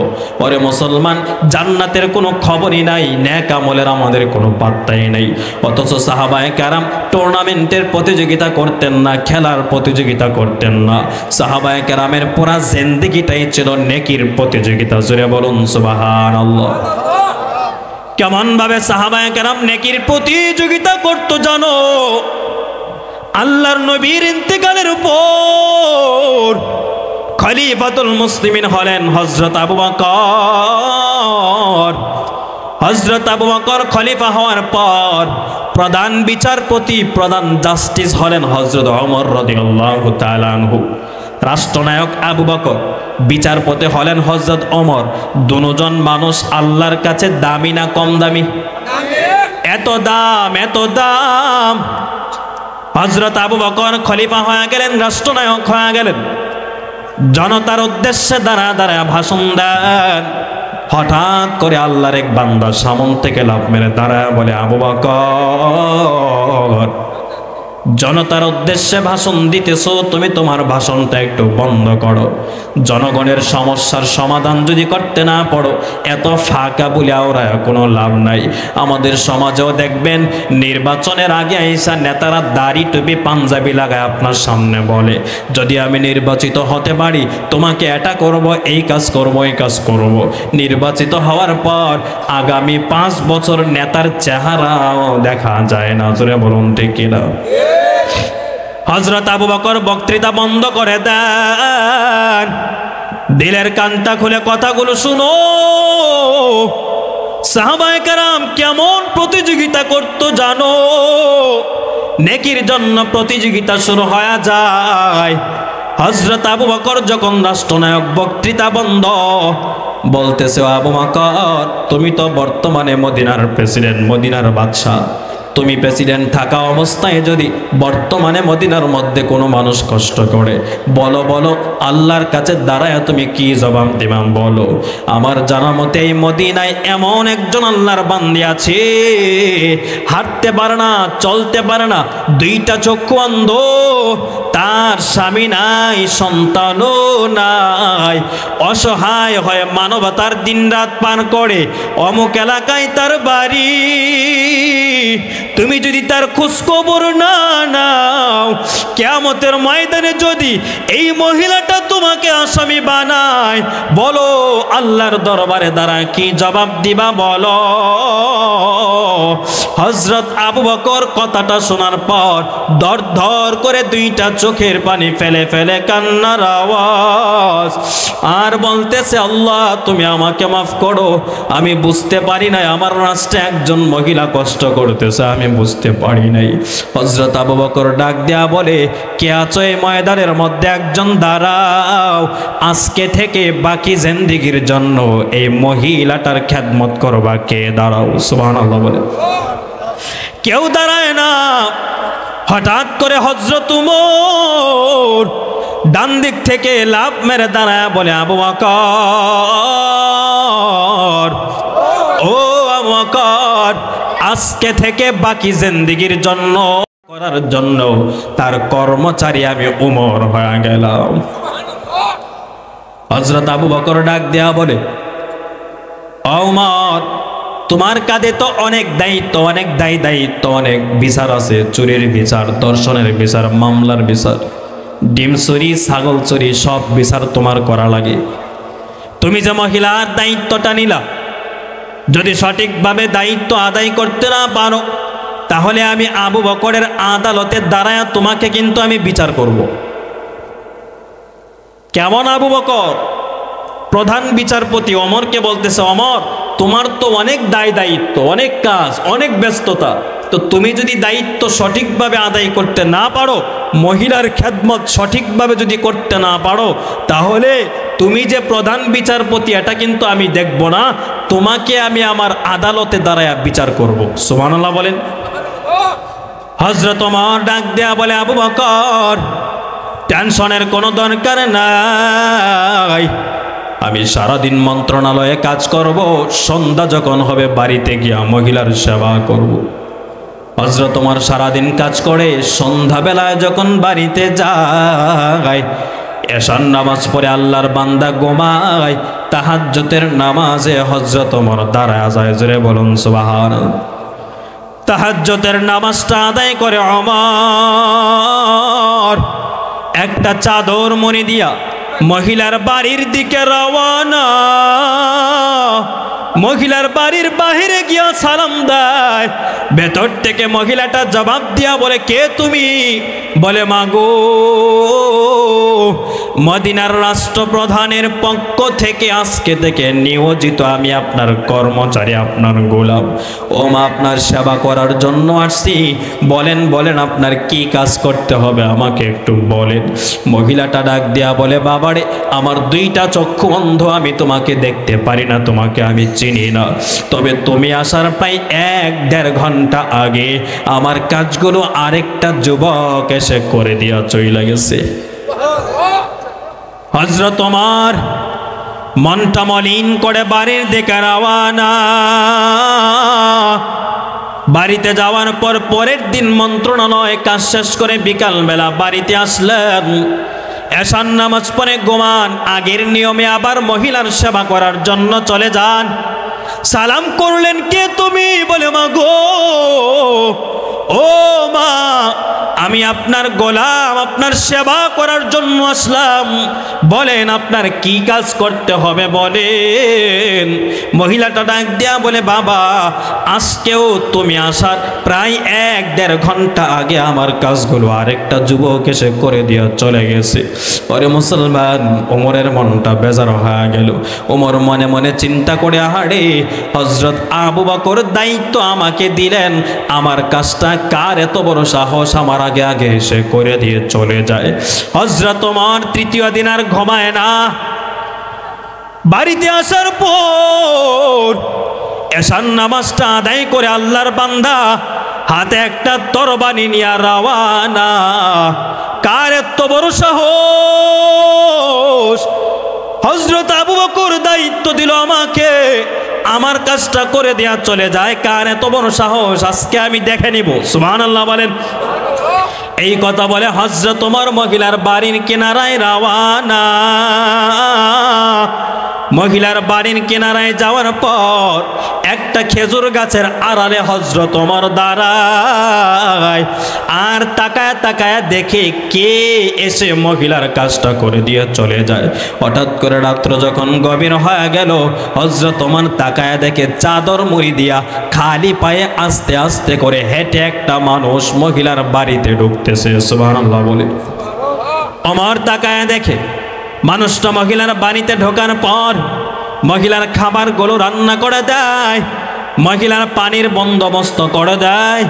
ওরে মুসলমান, জান্নাতের কোনো খবরই নাই, নেক আমলের আমাদের কোনো পাত্তাই নেই। অথচ সাহাবায়ে কেরাম টুর্নামেন্টের প্রতিযোগিতা করতেন না, খেলার প্রতিযোগিতা করতেন না। সাহাবায়ে কেরামের পুরা জিন্দেগিটাই ছিল নেকির প্রতিযোগিতা। জোরে বলুন সুবহানাল্লাহ। কেমন ভাবে সাহাবায়ে কেরাম নেকির প্রতিযোগিতা করতো জানো? আল্লাহর নবীর ইন্তেকালের উপর খলিফাতুল মুসলিমিন হলেন হযরত আবু বকর। হযরত আবু বকর খলিফা হওয়ার পর প্রধান বিচারপতি, প্রধান জাস্টিস হলেন হযরত ওমর রাদিয়াল্লাহু তাআলা আনহু। রাষ্ট্রনায়ক আবু বকর, বিচারপতি হলেন হযরত ওমর। দুজন মানুষ আল্লাহর কাছে দামি না কম দামি? এত দাম, এত দাম। হযরত আবু বকর খলিফা হয়ে গেলেন, রাষ্ট্রনায়ক হয়ে গেলেন, জনতার উদ্দেশ্যে দাঁড়া দাঁড়া ভাষণ দেন। হঠাৎ করে আল্লাহর এক বান্দা সামন থেকে লাফ মেরে দাঁড়ায় বলে, আবু বকর জনতার উদ্দেশ্যে ভাষণ দিতেছো, তুমি তোমার ভাষণটা একটু বন্ধ করো। জনগণের সমস্যার সমাধান যদি করতে না পারো, এত ফাঁকা বলে ওরা কোনো লাভ নাই। আমাদের সমাজেও দেখবেন নির্বাচনের আগে আইসা নেতারা দাড়ি টুপি পাঞ্জাবি লাগায় আপনার সামনে বলে, যদি আমি নির্বাচিত হতে পারি তোমাকে এটা করব, এই কাজ করব, এই কাজ করব। নির্বাচিত হওয়ার পর আগামী 5 বছর নেতার চেহারাও দেখা যায় না। জোরে বলুন ঠিক কিনা? হযরত আবু বকর বক্তৃতা বন্ধ করে দেন, দিলের কানটা খুলে কথাগুলো শুনো। সাহাবায়ে কেরাম কেমন প্রতিযোগিতা করত জানো? নেকির জন্য প্রতিযোগিতা শুরু হয়ে যায়। হযরত আবু বকর যখন রাষ্ট্রনায়ক বক্তৃতা বন্ধ, বলতেছে আবু বকর তুমি তো বর্তমানে মদিনার প্রেসিডেন্ট, মদিনার বাদশা। তুমি প্রেসিডেন্ট থাকা অবস্থায় যদি বর্তমানে মদিনার মধ্যে কোনো মানুষ কষ্ট করে, বলো বলো আল্লাহর কাছে দাঁড়ায় তুমি কি জবাব দিবা বলো। আমার জানা মতে এই মদিনায় এমন একজন আল্লাহর বান্দী আছে, হাঁটতে পারে না, চলতে পারে না, 2টা চক্ষু অন্ধ, তার স্বামী নাই, সন্তানও নাই, অসহায় হয়ে মানবতার দিনরাত পার করে, অমুক এলাকায় তার বাড়ি। তুমি যদি তার খোঁজখবর না নাও, কিয়ামতের ময়দানে যদি এই মহিলাটা তোমাকে আসামি বানায়, বলো আল্লাহর দরবারে দাঁড়া কি জবাব দিবা বলো। হযরত আবু বকর কথাটা শোনার পর দর দর করে 2টা চোখের পানি ফেলে ফেলে কান্নার আওয়াজ, আর বলতেছে আল্লাহ তুমি আমাকে মাফ করো, আমি বুঝতে পারি নাই আমার রাষ্ট্রে একজন মহিলা কষ্ট করতেছে, আমি বুঝতে পারি নাই। হযরত আবু বকর ডাক দেয়া বলে, কে আছো এই ময়দানের মধ্যে? একজন দাঁড়াও, আজকে থেকে বাকি জিন্দেগির জন্য এই মহিলাটার খেদমত করবা। কে? দাঁড়াও। সুবহানাল্লাহ বলে। কেউ দাঁড়ায় না। হঠাৎ করে হযরত উমর ডান দিক থেকে লাফ মেরে দাঁড়ায় বলে, আবু বকর, ও আবু বকর, আজকে থেকে বাকি জিন্দেগির জন্য করার জন্য তার কর্মচারী আমি উমর হয়ে গেলাম। হযরত আবু বকর ডাক দেয়া বলে, ও উমর, তোমার কাঁধে তো অনেক দায়িত্ব, অনেক দায়িত্ব, অনেক বিচার আছে, চুরির বিচার, দর্শনের বিচার, মামলার বিচার, ডিম চুরি, ছাগল চুরি, সব বিচার তোমার করা লাগে। তুমি যে মহিলার দায়িত্বটা নিলা, যদি সঠিকভাবে দায়িত্ব আদায় করতে না পারো, তাহলে আমি আবু বকরের আদালতে দাঁড়ায় তোমাকে কিন্তু আমি বিচার করব। কেমন আবু বকর? প্রধান বিচারপতি ওমরকে বলতেছে, ওমর তোমার তো অনেক দায়িত্ব, অনেক কাজ, অনেক ব্যস্ততা, তো তুমি যদি দায়িত্ব সঠিকভাবে আদায় করতে না পারো, মহিলার খেদমত সঠিকভাবে যদি করতে না পারো, তাহলে তুমি যে প্রধান বিচারপতি এটা কিন্তু আমি দেখব না, তোমাকে আমি আমার আদালতে দাঁড়ায় বিচার করব। সুবহানাল্লাহ বলেন। হযরত ওমর ডাক দেয়া বলে, আবু বকর টেনশনের কোনো দরকার নাই, আমি সারাদিন মন্ত্রণালয়ে কাজ করব, সন্ধ্যা যখন হবে বাড়িতে গিয়া মহিলার সেবা করব। হযরত ওমর সারাদিন কাজ করে সন্ধ্যাবেলায় যখন বাড়িতে যায়, এশার নামাজ পড়ে আল্লাহর বান্দা ঘুমায়, তাহাজ্জুদের নামাজে হযরত ওমর দাঁড়ায় যায়। জোরে বলুন সুবহানাল্লাহ। তাহাজ্জুদের নামাজটা আদায় করে ওমর একটা চাদর মুড়ি দিয়া মহিলার বাড়ির দিকে রওনা। মহিলার বাড়ির বাহিরে গিয়া সালাম দেয়, ভেতর থেকে মহিলাটা জবাব দিয়া বলে, কে তুমি? বলে, মাগো মদিনার রাষ্ট্রপ্রধানের পক্ষ থেকে আজকে থেকে নিয়োজিত আমি আপনার কর্মচারী, আপনার গোলাম। ও মা, আপনার সেবা করার জন্য আসছি, বলেন বলেন আপনার কি কাজ করতে হবে আমাকে একটু বলেন। মহিলাটা ডাক দেয়া বলে, বাবারে আমার 2টা চক্ষু অন্ধ, আমি তোমাকে দেখতে পারি না, তোমাকে আমি চিনি না, তবে তুমি আসার প্রায় 1-1.5 ঘন্টা আগে আমার কাজগুলো আরেকটা যুবক এসে করে দিয়া চলে গেছে। হযরত ওমর মনটা মলিন করে বাড়ির দিকে রওনা। বাড়িতে যাওয়ার পর পরের দিন মন্ত্রণালয় কাজ শেষ করে বিকালবেলা বাড়িতে আসলেন। এশার নামাজ পড়ে ঘুমান। আগের নিয়মে আবার মহিলার সেবা করার জন্য চলে যান। সালাম করলেন, কে তুমি? বলে, মা গো, ও মা, আমি আপনার গোলাম, আপনার সেবা করার জন্য আসলাম। বলেন আপনার কি কাজ করতে হবে বলেন। মহিলাটা ডাক দেয়া বলে, বাবা, আজকেও তুমি আসার প্রায় 1-1.5 ঘন্টা আগে আমার কাজগুলো আরেকটা যুবক এসে করে দিয়ে চলে গেছে। পরে মুসলমান ওমরের মনটা বেজার হয়ে গেল। ওমর মনে মনে চিন্তা করে, আহারে, হযরত আবু বকর দায়িত্ব আমাকে দিলেন, আমার কাজটা কার এত বড় সাহস আমার আগে আগে এসে করে দিয়ে চলে যায়। হযরত ওমর তৃতীয় দিন আর ঘুমায় না। বাড়িতে আসার পর এশার নামাজটা আদায় করে আল্লাহর বান্দা হাতে একটা তরবারি নিয়ে রওয়ানা। কার এত বড় সাহস? হযরত আবু বকর দায়িত্ব দিল আমাকে, আমার কাজটা করে দেয়া চলে যায়। কার এত বড় সাহস? আজকে আমি দেখে নিব। সুবহানাল্লাহ বলেন। এই কথা বলে হযরত ওমর মহিলার বাড়ির কিনারায় রওয়ানা। মহিলার বাড়ির কিনারায় যাওয়ার পর একটা খেজুর গাছের আড়ালে হযরত ওমর দাঁড়ায় আর তাকায় তাকায় দেখে কে এসে মহিলার কাজটা করে দিয়ে চলে যায়। হঠাৎ করে রাত্র যখন গভীর হয়ে গেল, হযরত ওমর তাকায় দেখে চাদর মুড়ি দিয়া খালি পায়ে আস্তে আস্তে করে হেঁটে একটা মানুষ মহিলার বাড়িতে ঢুকতেছে। সুবহানাল্লাহ বলে। ওমর তাকায় দেখে মানুষটা মহিলার বাড়িতে ঢোকার পর মহিলার খাবারগুলো রান্না করে দেয়, মহিলার পানির বন্দোবস্ত করে দেয়,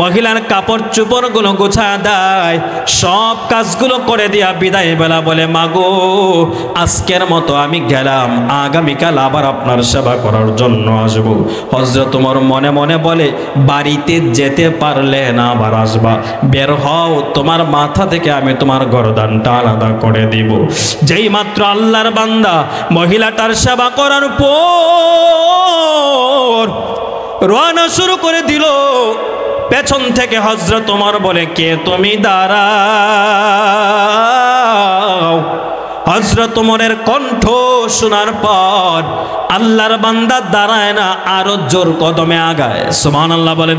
মহিলার কাপড় চোপড়গুলো গোছায় দেয়, সব কাজগুলো করে দিয়া বিদায় বেলা বলে, মাগো, আজকের মতো আমি গেলাম, আগামীকাল আবার আপনার সেবা করার জন্য আসব। হযরত ওমর মনে মনে বলে, বাড়িতে যেতে পারলে না আবার আসবা, বের হও, তোমার মাথা থেকে আমি তোমার গর্দানটা আলাদা করে দিব। যেই মাত্র আল্লাহর বান্দা মহিলাটার সেবা করার পর রওনা শুরু করে দিল, পেছন থেকে হযরত ওমর বলে, কে তুমি? দাঁড়াও। হযরত ওমরের কণ্ঠ শোনার পর আল্লাহর বান্দা দাঁড়ায় না, আরো জোর কদমে আগায়। সুবহানাল্লাহ বলেন।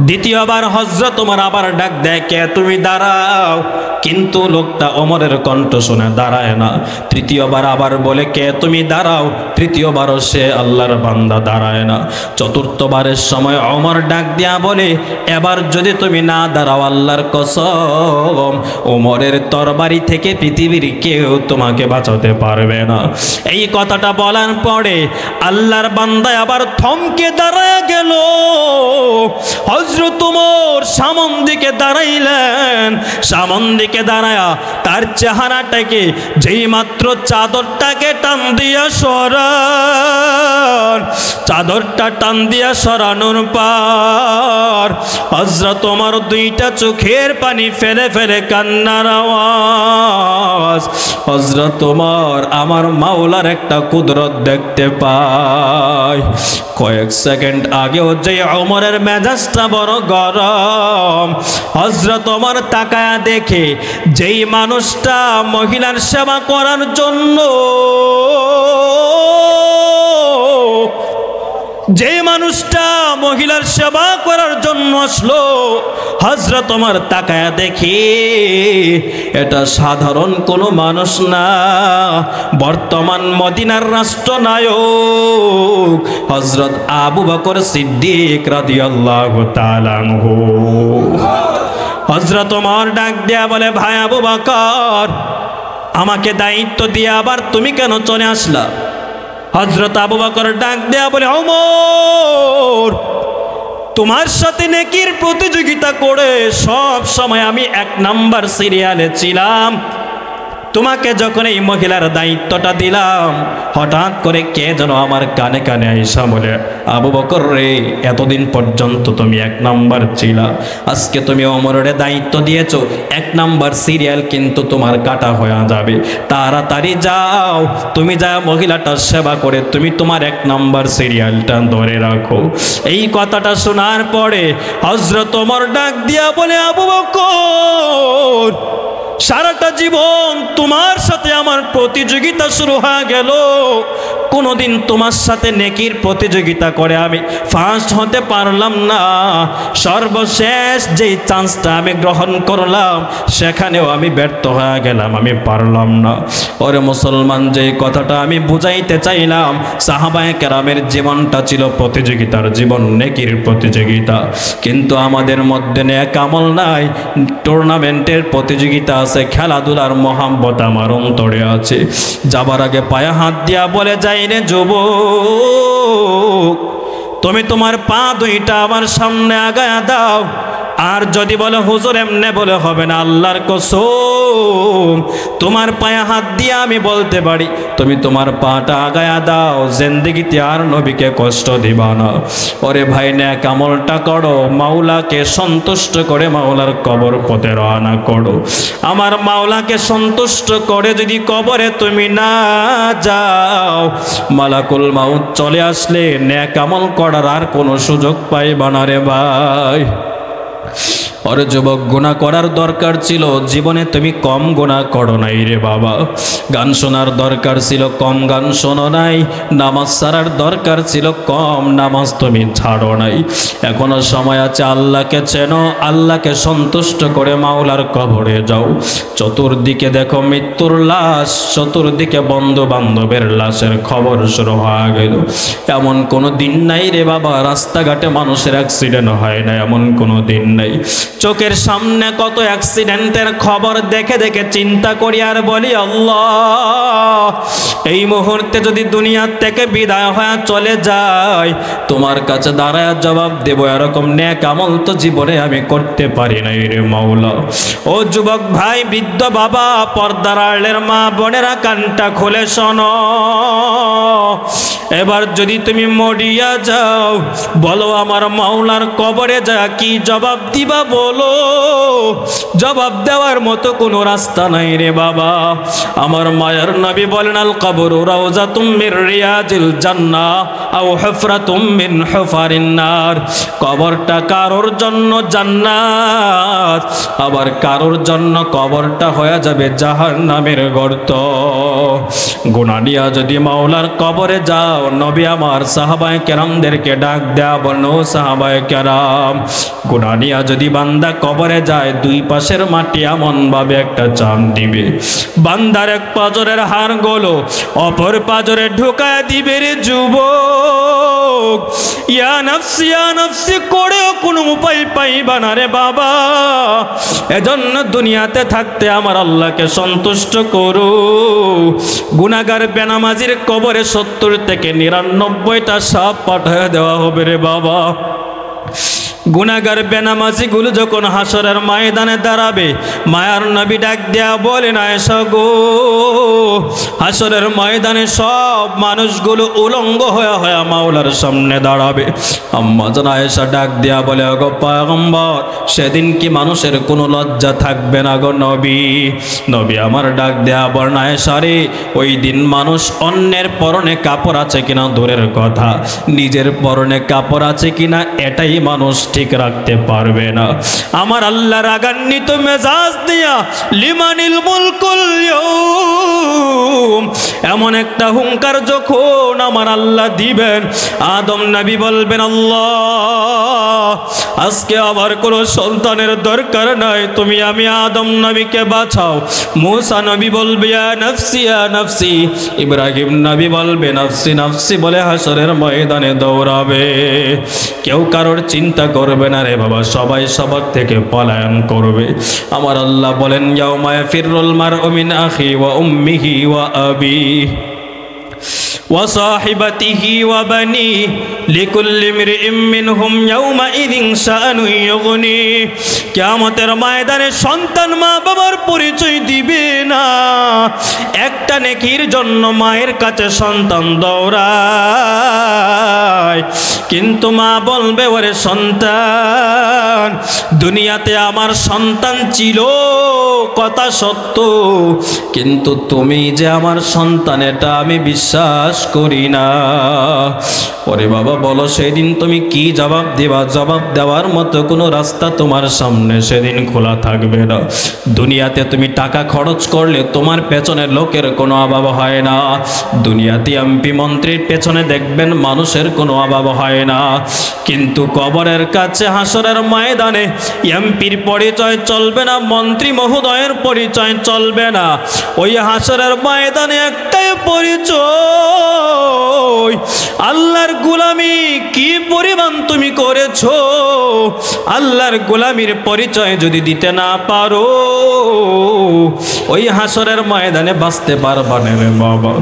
দ্বিতীয়বার হযরত ওমর আবার ডাক দেয়, কে তুমি? দাঁড়াও। কিন্তু লোকটা ওমরের কণ্ঠ শুনে দাঁড়ায় না। তৃতীয়বার আবার বলে, কে তুমি? দাঁড়াও। তৃতীয়বারও সে আল্লাহর বান্দা দাঁড়ায় না। চতুর্থবারের সময় ওমর ডাক দিয়া বলে, এবার যদি তুমি না দাঁড়াও, আল্লাহর কসম, ওমরের তরবারি থেকে পৃথিবীর কেউ তোমাকে বাঁচাতে পারবে না। এই কথাটা বলার পরে আল্লাহর বান্দা আবার থমকে দাঁড়ায় গেল। হযরত ওমর সামন দিকে দাঁড়াইলেন। সামন দিকে দাঁড়ায়া তার চেহারাটাকে যেই মাত্র চাদরটাকে টান দিয়া সরান, চাদরটা টান দিয়া সরানোর পর হযরত ওমর দুইটা চোখের পানি ফেলে ফেলে কান্নার আওয়াজ। হযরত ওমর আমার মাওলার একটা কুদরত দেখতে পায়। কয়েক সেকেন্ড আগেও যে ওমরের মেজাজটা বড় গরম, হযরত ওমর তাকায়া দেখে যেই মানুষটা মহিলার সেবা করার জন্য, যে মানুষটা মহিলার সেবা করার জন্য আসলো, হযরত ওমর তাকায়া দেখে এটা সাধারণ কোনো মানুষ না, বর্তমান মদিনার রাষ্ট্রনায়ক হযরত আবু বকর সিদ্দিক রাদিয়াল্লাহু তাআলা আনহু। হযরত ওমর ডাক দেয়া বলে, ভাই আবু বকর, আমাকে দায়িত্ব দিয়ে আবার তুমি কেন চলে আসলা? হযরত আবু বকর ডাক দেয়া বলে, ওমর, তোমার সাথে নেকির প্রতিযোগিতা করে সব সময় আমি 1 নাম্বার সিরিয়ালে ছিলাম। তোমাকে যখন এই মহিলার দায়িত্বটা দিলাম, হঠাৎ করে কে যেন আমার কানে কানে আইসা বলে, আবু বকর রে, এতদিন পর্যন্ত তুমি 1 নাম্বার ছিলা, আজকে তুমি ওমরের দায়িত্ব দিয়েছো, 1 নাম্বার সিরিয়াল কিন্তু তোমার কাটা হয়ে যাবে, তাড়াতাড়ি যাও, তুমি যা মহিলাটার সেবা করে তুমি তোমার 1 নাম্বার সিরিয়ালটা ধরে রাখো। এই কথাটা শোনার পরে হযরত ওমর ডাক দিয়া বলে, আবু বকর, সারাটা জীবন তোমার সাথে আমার প্রতিযোগিতা শুরু হয়ে গেল, কোনোদিন তোমার সাথে নেকির প্রতিযোগিতা করে আমি ফার্স্ট হতে পারলাম না, সর্বশেষ যেই চান্সটা আমি গ্রহণ করলাম সেখানেও আমি ব্যর্থ হয়ে গেলাম, আমি পারলাম না। ওরে মুসলমান, যেই কথাটা আমি বুঝাইতে চাইলাম, সাহাবায়ে কেরামের জীবনটা ছিল প্রতিযোগিতার জীবন, নেকির প্রতিযোগিতা, কিন্তু আমাদের মধ্যে নেক আমল নাই, টুর্নামেন্টের প্রতিযোগিতা আছে, খেলাধুলার মহাব্বত আমার অন্তরে আছে। যাবার আগে পায়ে হাত দিয়া বলে যাই রে যুবক, তুমি তোমার পা দুইটা আমার সামনে আগায়া দাও, আর যদি বলে হুজুর এমনে বলে হবে না, আল্লাহর কসম তোমার পায়ে হাত দিয়ে আমি বলতে পারি, তুমি তোমার পাটা আগায়া দাও, জিন্দেগিতে আর নবীকে কষ্ট দিবা না। ওরে ভাই, নেক আমলটা করো, মাওলাকে সন্তুষ্ট করে মাওলার কবর পথে রওনা করো। আমার মাওলাকে সন্তুষ্ট করে যদি কবরে তুমি না যাও, মালাকুল মাউত চলে আসলে নেক আমল করার আর কোনো সুযোগ পাইবা না রে ভাই। ওরে যুবক, গুনাহ করার দরকার ছিল, জীবনে তুমি কম গুনাহ করো নাই রে বাবা। গান শোনার দরকার ছিল, কম গান শোনো নাই। নামাজ ছাড়ার দরকার ছিল, কম নামাজ তুমি ছাড়ো নাই। এখনো সময় আছে, আল্লাহকে চেনো, আল্লাহকে সন্তুষ্ট করে মাওলার কবরে যাও। চতুর্দিকে দেখো মৃত্যুর লাশ, চতুর্দিকে বন্ধু বান্ধবের লাশের খবর শুরু হয়ে গেল। এমন কোনো দিন নাই রে বাবা রাস্তাঘাটে মানুষের অ্যাক্সিডেন্ট হয় না, এমন কোনো দিন নাই। চোখের সামনে কত অ্যাক্সিডেন্টের খবর দেখে দেখে চিন্তা করি আর বলি, আল্লাহ, এই মুহূর্তে যদি দুনিয়ার থেকে বিদায় হয়ে চলে যায়, তোমার কাছে দাঁড়ায় জবাব দেব, এরকম নেক আমল তো জীবনে আমি করতে পারি নাই রে মাওলা। ও যুবক ভাই, বৃদ্ধ বাবা, পর্দার আড়ালের মা বোনেরা, কানটা খুলে শোনো। এবার যদি তুমি মরিয়া যাও, বলো আমার মাওলার কবরে যা কি জবাব দিবা বলো? জবাব দেওয়ার মতো কোনো রাস্তা নাই রে বাবা। আমার মায়ার নবী বলেন, আল কবরু রাউযাতুম মির রিয়াজিল জান্নাহ আও হুফরাতুম মিন হুফারিন নার। কবরটা কারোর জন্য জান্নাত, আবার কারোর জন্য কবরটা হয়ে যাবে জাহান্নামের গর্ত। গুনাহ নিয়া যদি মাওলার কবরে যাও, নবী আমার সাহাবায়ে কেরামদেরকে ডাক দেয়া বলেন, ও সাহাবায়ে কেরাম, গুনাহ নিয়া যদি বান্দা কবরে যায়, দুই পাশের মাটি এমন ভাবে একটা চাপ দিবে, বান্দার এক পাজরের হাড় গুলো অপর পাজরে ঢুকায় দিবে রে যুবক। ইয়া নফসি করেও কোনো উপায় পাইবা না রে বাবা। এজন্য দুনিয়াতে থাকতে আমার আল্লাহকে সন্তুষ্ট করো। গুনাহগার বেনামাজির কবরে 70 থেকে 99টা সাপ পাঠিয়ে দেওয়া হবে রে বাবা। গুনাহগার বেনামাজিগুলো যখন হাসরের ময়দানে দাঁড়াবে, মায়ার নবী ডাক দেয়া বলেন, আয়েশা গো, হাসরের ময়দানে সব মানুষগুলো উলঙ্গ হয়ে হয়ে মাওলার সামনে দাঁড়াবে। আম্মা জান আয়েশা ডাক দেয়া বলে, গো পয়গম্বর, সেদিন কি মানুষের কোনো লজ্জা থাকবে না গো নবী? নবী আমার ডাক দেয়া বলেন, আয়েশা রে, ওই দিন মানুষ অন্যের পরনে কাপড় আছে কিনা দূরের কথা, নিজের পরনে কাপড় আছে কিনা এটাই মানুষ ঠিক রাখতে পারবে না। আমার আল্লাহ রাগান্বিত মেজাজ দিয়া লিমানিল মুলকুল ইয়াউম, এমন একটা হুঙ্কার যখন আমার আল্লাহ দিবেন, আদম নবী বলবেন, আল্লাহ, আজকে আবার কোনো সন্তানের দরকার নাই, তুমি আমি আদম নবীকে বাঁচাও। মুসা নবী বলবে, ইয়া নফসি ইয়া নফসি। ইব্রাহিম নবী বলবে, নফসি নফসি বলে হাসরের ময়দানে দৌড়াবে। কেউ কারোর চিন্তা করবে না রে বাবা, সবাই সবার থেকে পলায়ন করবে। আমার আল্লাহ বলেন, ইয়াউমা ইয়াফিরুল মারউ মিন আখি ওয়া উম্মিহি ওয়া আবি وصاحبته وبنيه لكل امرئ منهم يومئذ شأن يغنيه কিয়ামতের ময়দানে সন্তান মা বাবার পরিচয় দিবে না একটা নেকির জন্য মায়ের কাছে সন্তান দৌড়ায় কিন্তু মা বলবে ওরে সন্তান দুনিয়াতে আমার সন্তান ছিল কথা সত্য কিন্তু তুমি যে আমার সন্তান এটা আমি বিশ্বাস করি না ওরে বাবা বলো সেদিন তুমি কি জবাব দেবা জবাব দেওয়ার মতো কোনো রাস্তা তোমার সামনে সেদিন খোলা থাকবে না দুনিয়াতে তুমি টাকা খরচ করলে তোমার পেছনে লোকের কোনো অভাব হয় না দুনিয়াতে এমপি মন্ত্রীর পেছনে দেখবেন মানুষের কোনো অভাব হয় না কিন্তু কবরের কাছে হাসরের ময়দানে এমপির পরিচয় চলবে না মন্ত্রী মহোদয়ের পরিচয় চলবে না ওই হাসরের ময়দানে একটাই পরিচয় আল্লাহর গোলামি কি পরিমাণ তুমি করেছো আল্লাহর গোলামির পরিচয় যদি দিতে না পারো ওই হাসরের ময়দানে বাঁচতে পারবা না রে বাবা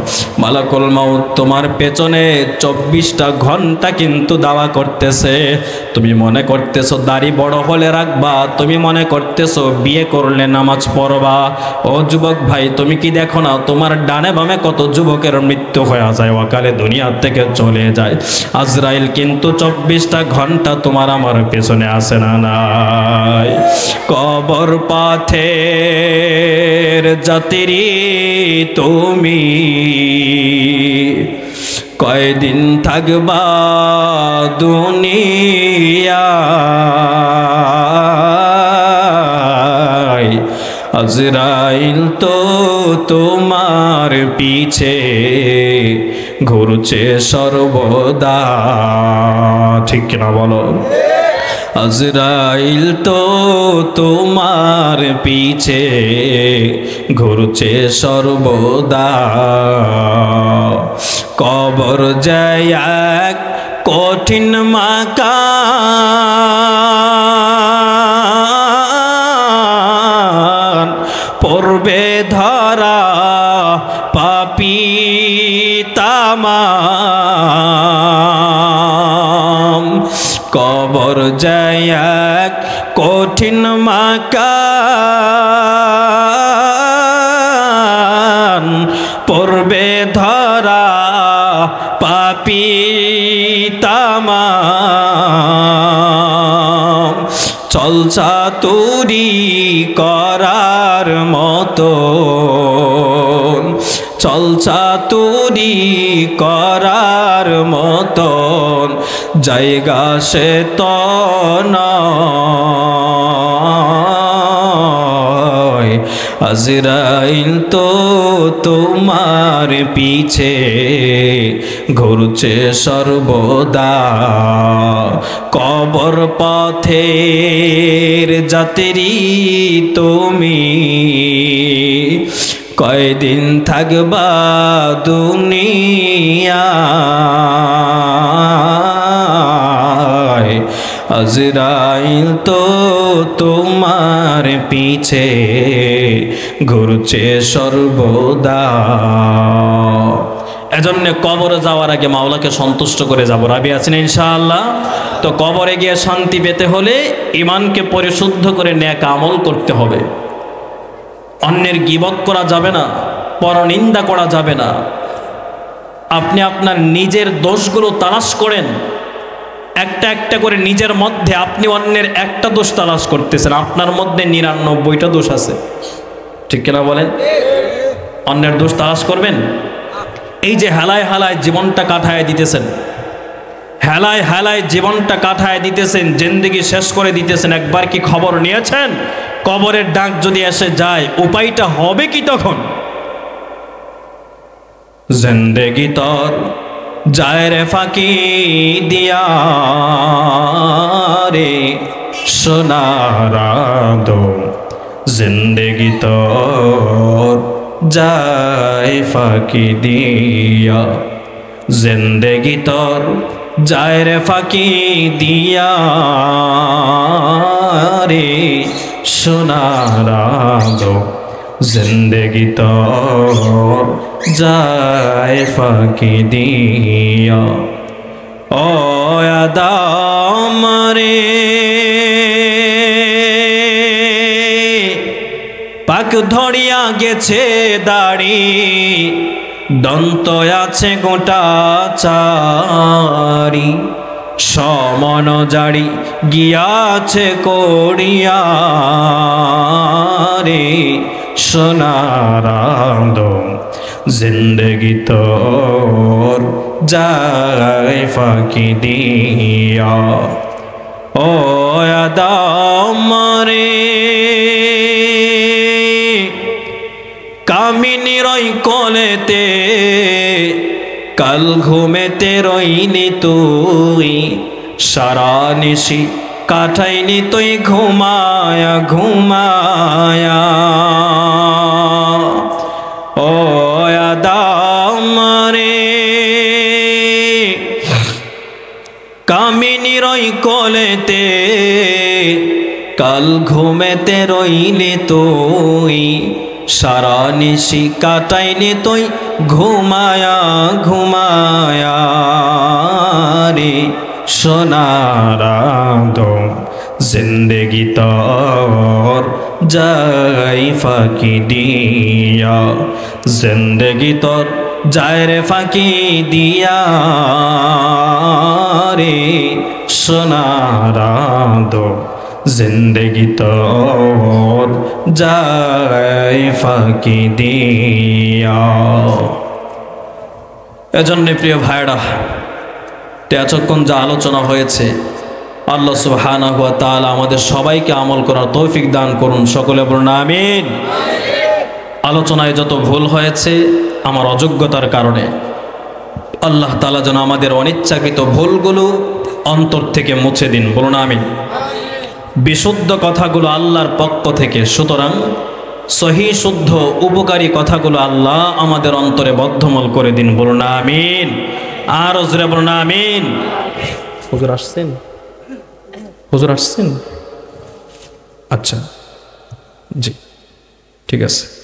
মালাকুল মাউত তোমার পেছনে 24টা ঘন্টা কিন্তু দাওয়া করতেছে তুমি মনে করতেছো দাড়ি বড় হলে রাখবা তুমি মনে করতেছো বিয়ে করলে নামাজ পড়বা ও যুবক ভাই তুমি কি দেখো না তোমার ডানে বামে কত যুবকের মৃত্যু হয়ে যায় অকালে দুনিয়া থেকে চলে যায় আজরাইল কিন্তু 24টা ঘন্টা তোমার আমার পেছনে আসে না নাই কবর পথের যাত্রী তুমি কয়দিন থাকবা দুনিয়ায় আজরাইল তো তোমার পিছে ঘুরছে সর্বদা ঠিক কিনা বলো আজরাইল তো তোমার পিছে ঘুরছে সর্বদা কবর যায় এক কঠিন মাকান পড়বে ধরা পাপী তামাম কবর যায় এক কঠিন মাকান পড়বে ধরা পাপী তামাম চলছা তুরি করার মতো চলছা তুরি করার মতন জায়গা সে তো নয় আজরাইল তো তোমার পিছে ঘুরছে সর্বদা কবর পথের যাত্রী তুমি কয়দিন থাকবা দুনিয়ায় আজরাইল তো তোমার পিছে ঘুরছে সর্বদা এজন্য কবরে যাওয়ার আগে মাওলাকে সন্তুষ্ট করে যাব রাবি আছেন ইনশাআল্লাহ তো কবরে গিয়ে শান্তি পেতে হলে ঈমানকে পরিশুদ্ধ করে নেক আমল করতে হবে অন্যের গীবত করা যাবে না পরনিন্দা করা যাবে না আপনি আপনার নিজের দোষগুলো তালাশ করেন একটা একটা করে নিজের মধ্যে আপনি অন্যের একটা দোষ তালাশ করতেছেন আপনার মধ্যে 99টা দোষ আছে ঠিক কিনা বলেন অন্যের দোষ তালাশ করবেন এই যে হেলায় হেলায় জীবনটা কাটায় দিতেছেন হেলায় হেলায় জীবনটা কাটায় দিতেছেন জিন্দেগি শেষ করে দিতেছেন একবার কি খবর নিয়েছেন কবরের ডাক যদি এসে যায় উপায়টা হবে কি তখন জিন্দেগি তোর যায় রে ফাঁকি দিয়া রে সোনার দো জিন্দেগি তোর যায় ফাঁকি দিয়া জিন্দেগি তোর যায় রে ফাঁকি দিয়া রে সোনার দো জিন্দেগি তোর যায় ফাঁকি দিয়া। ও আদম রে পাক ধরিয়া গেছে দাড়ি, দন্ত আছে গোটা চারি, সমন জাড়ি গিয়াছে করিয়া রে সোনার আদম জিন্দগি তোর যায় ফাঁকি দিয়া। ও আদম রে কামিনী রই কোলেতে কাল ঘুমেতে রইনি তুই, সারা নিশি কাটাইনি তুই ঘুমায়া ঘুমায়া। ও আদম রে কামিনী রই কোলেতে কাল ঘুমেতে রইলি তুই, সারা নিশি কাটাইনি তুই ঘুমায়া ঘুমায়া রে সোনার আদম জিন্দগি তোর যায় ফাঁকি দিয়া। জিন্দগি তোর যায় রে ফাঁকি দিয়া রে সোনার আদম জিন্দগি তোর যায় ফাঁকি দিয়া। এজন্য প্রিয় ভাইরা, এতক্ষণ যা আলোচনা হয়েছে আল্লাহ সুবহানাহু ওয়া তাআলা আমাদের সবাইকে আমল করার তৌফিক দান করুন। সকলে বলুন আমিন। আলোচনায় যত ভুল হয়েছে আমার অযোগ্যতার কারণে, আল্লাহ তাআলা যেন আমাদের অনিচ্ছাকৃত ভুলগুলো অন্তর থেকে মুছে দিন। বলুন আমিন। বিশুদ্ধ কথাগুলো আল্লাহর পক্ষ থেকে, সুতরাং সহি শুদ্ধ উপকারী কথাগুলো আল্লাহ আমাদের অন্তরে বদ্ধমূল করে দিন। বলুন আমিন। আর জোরে বলুন আমিন। হুজুর আসছেন? হুজুর আসছেন? আচ্ছা, জি, ঠিক আছে।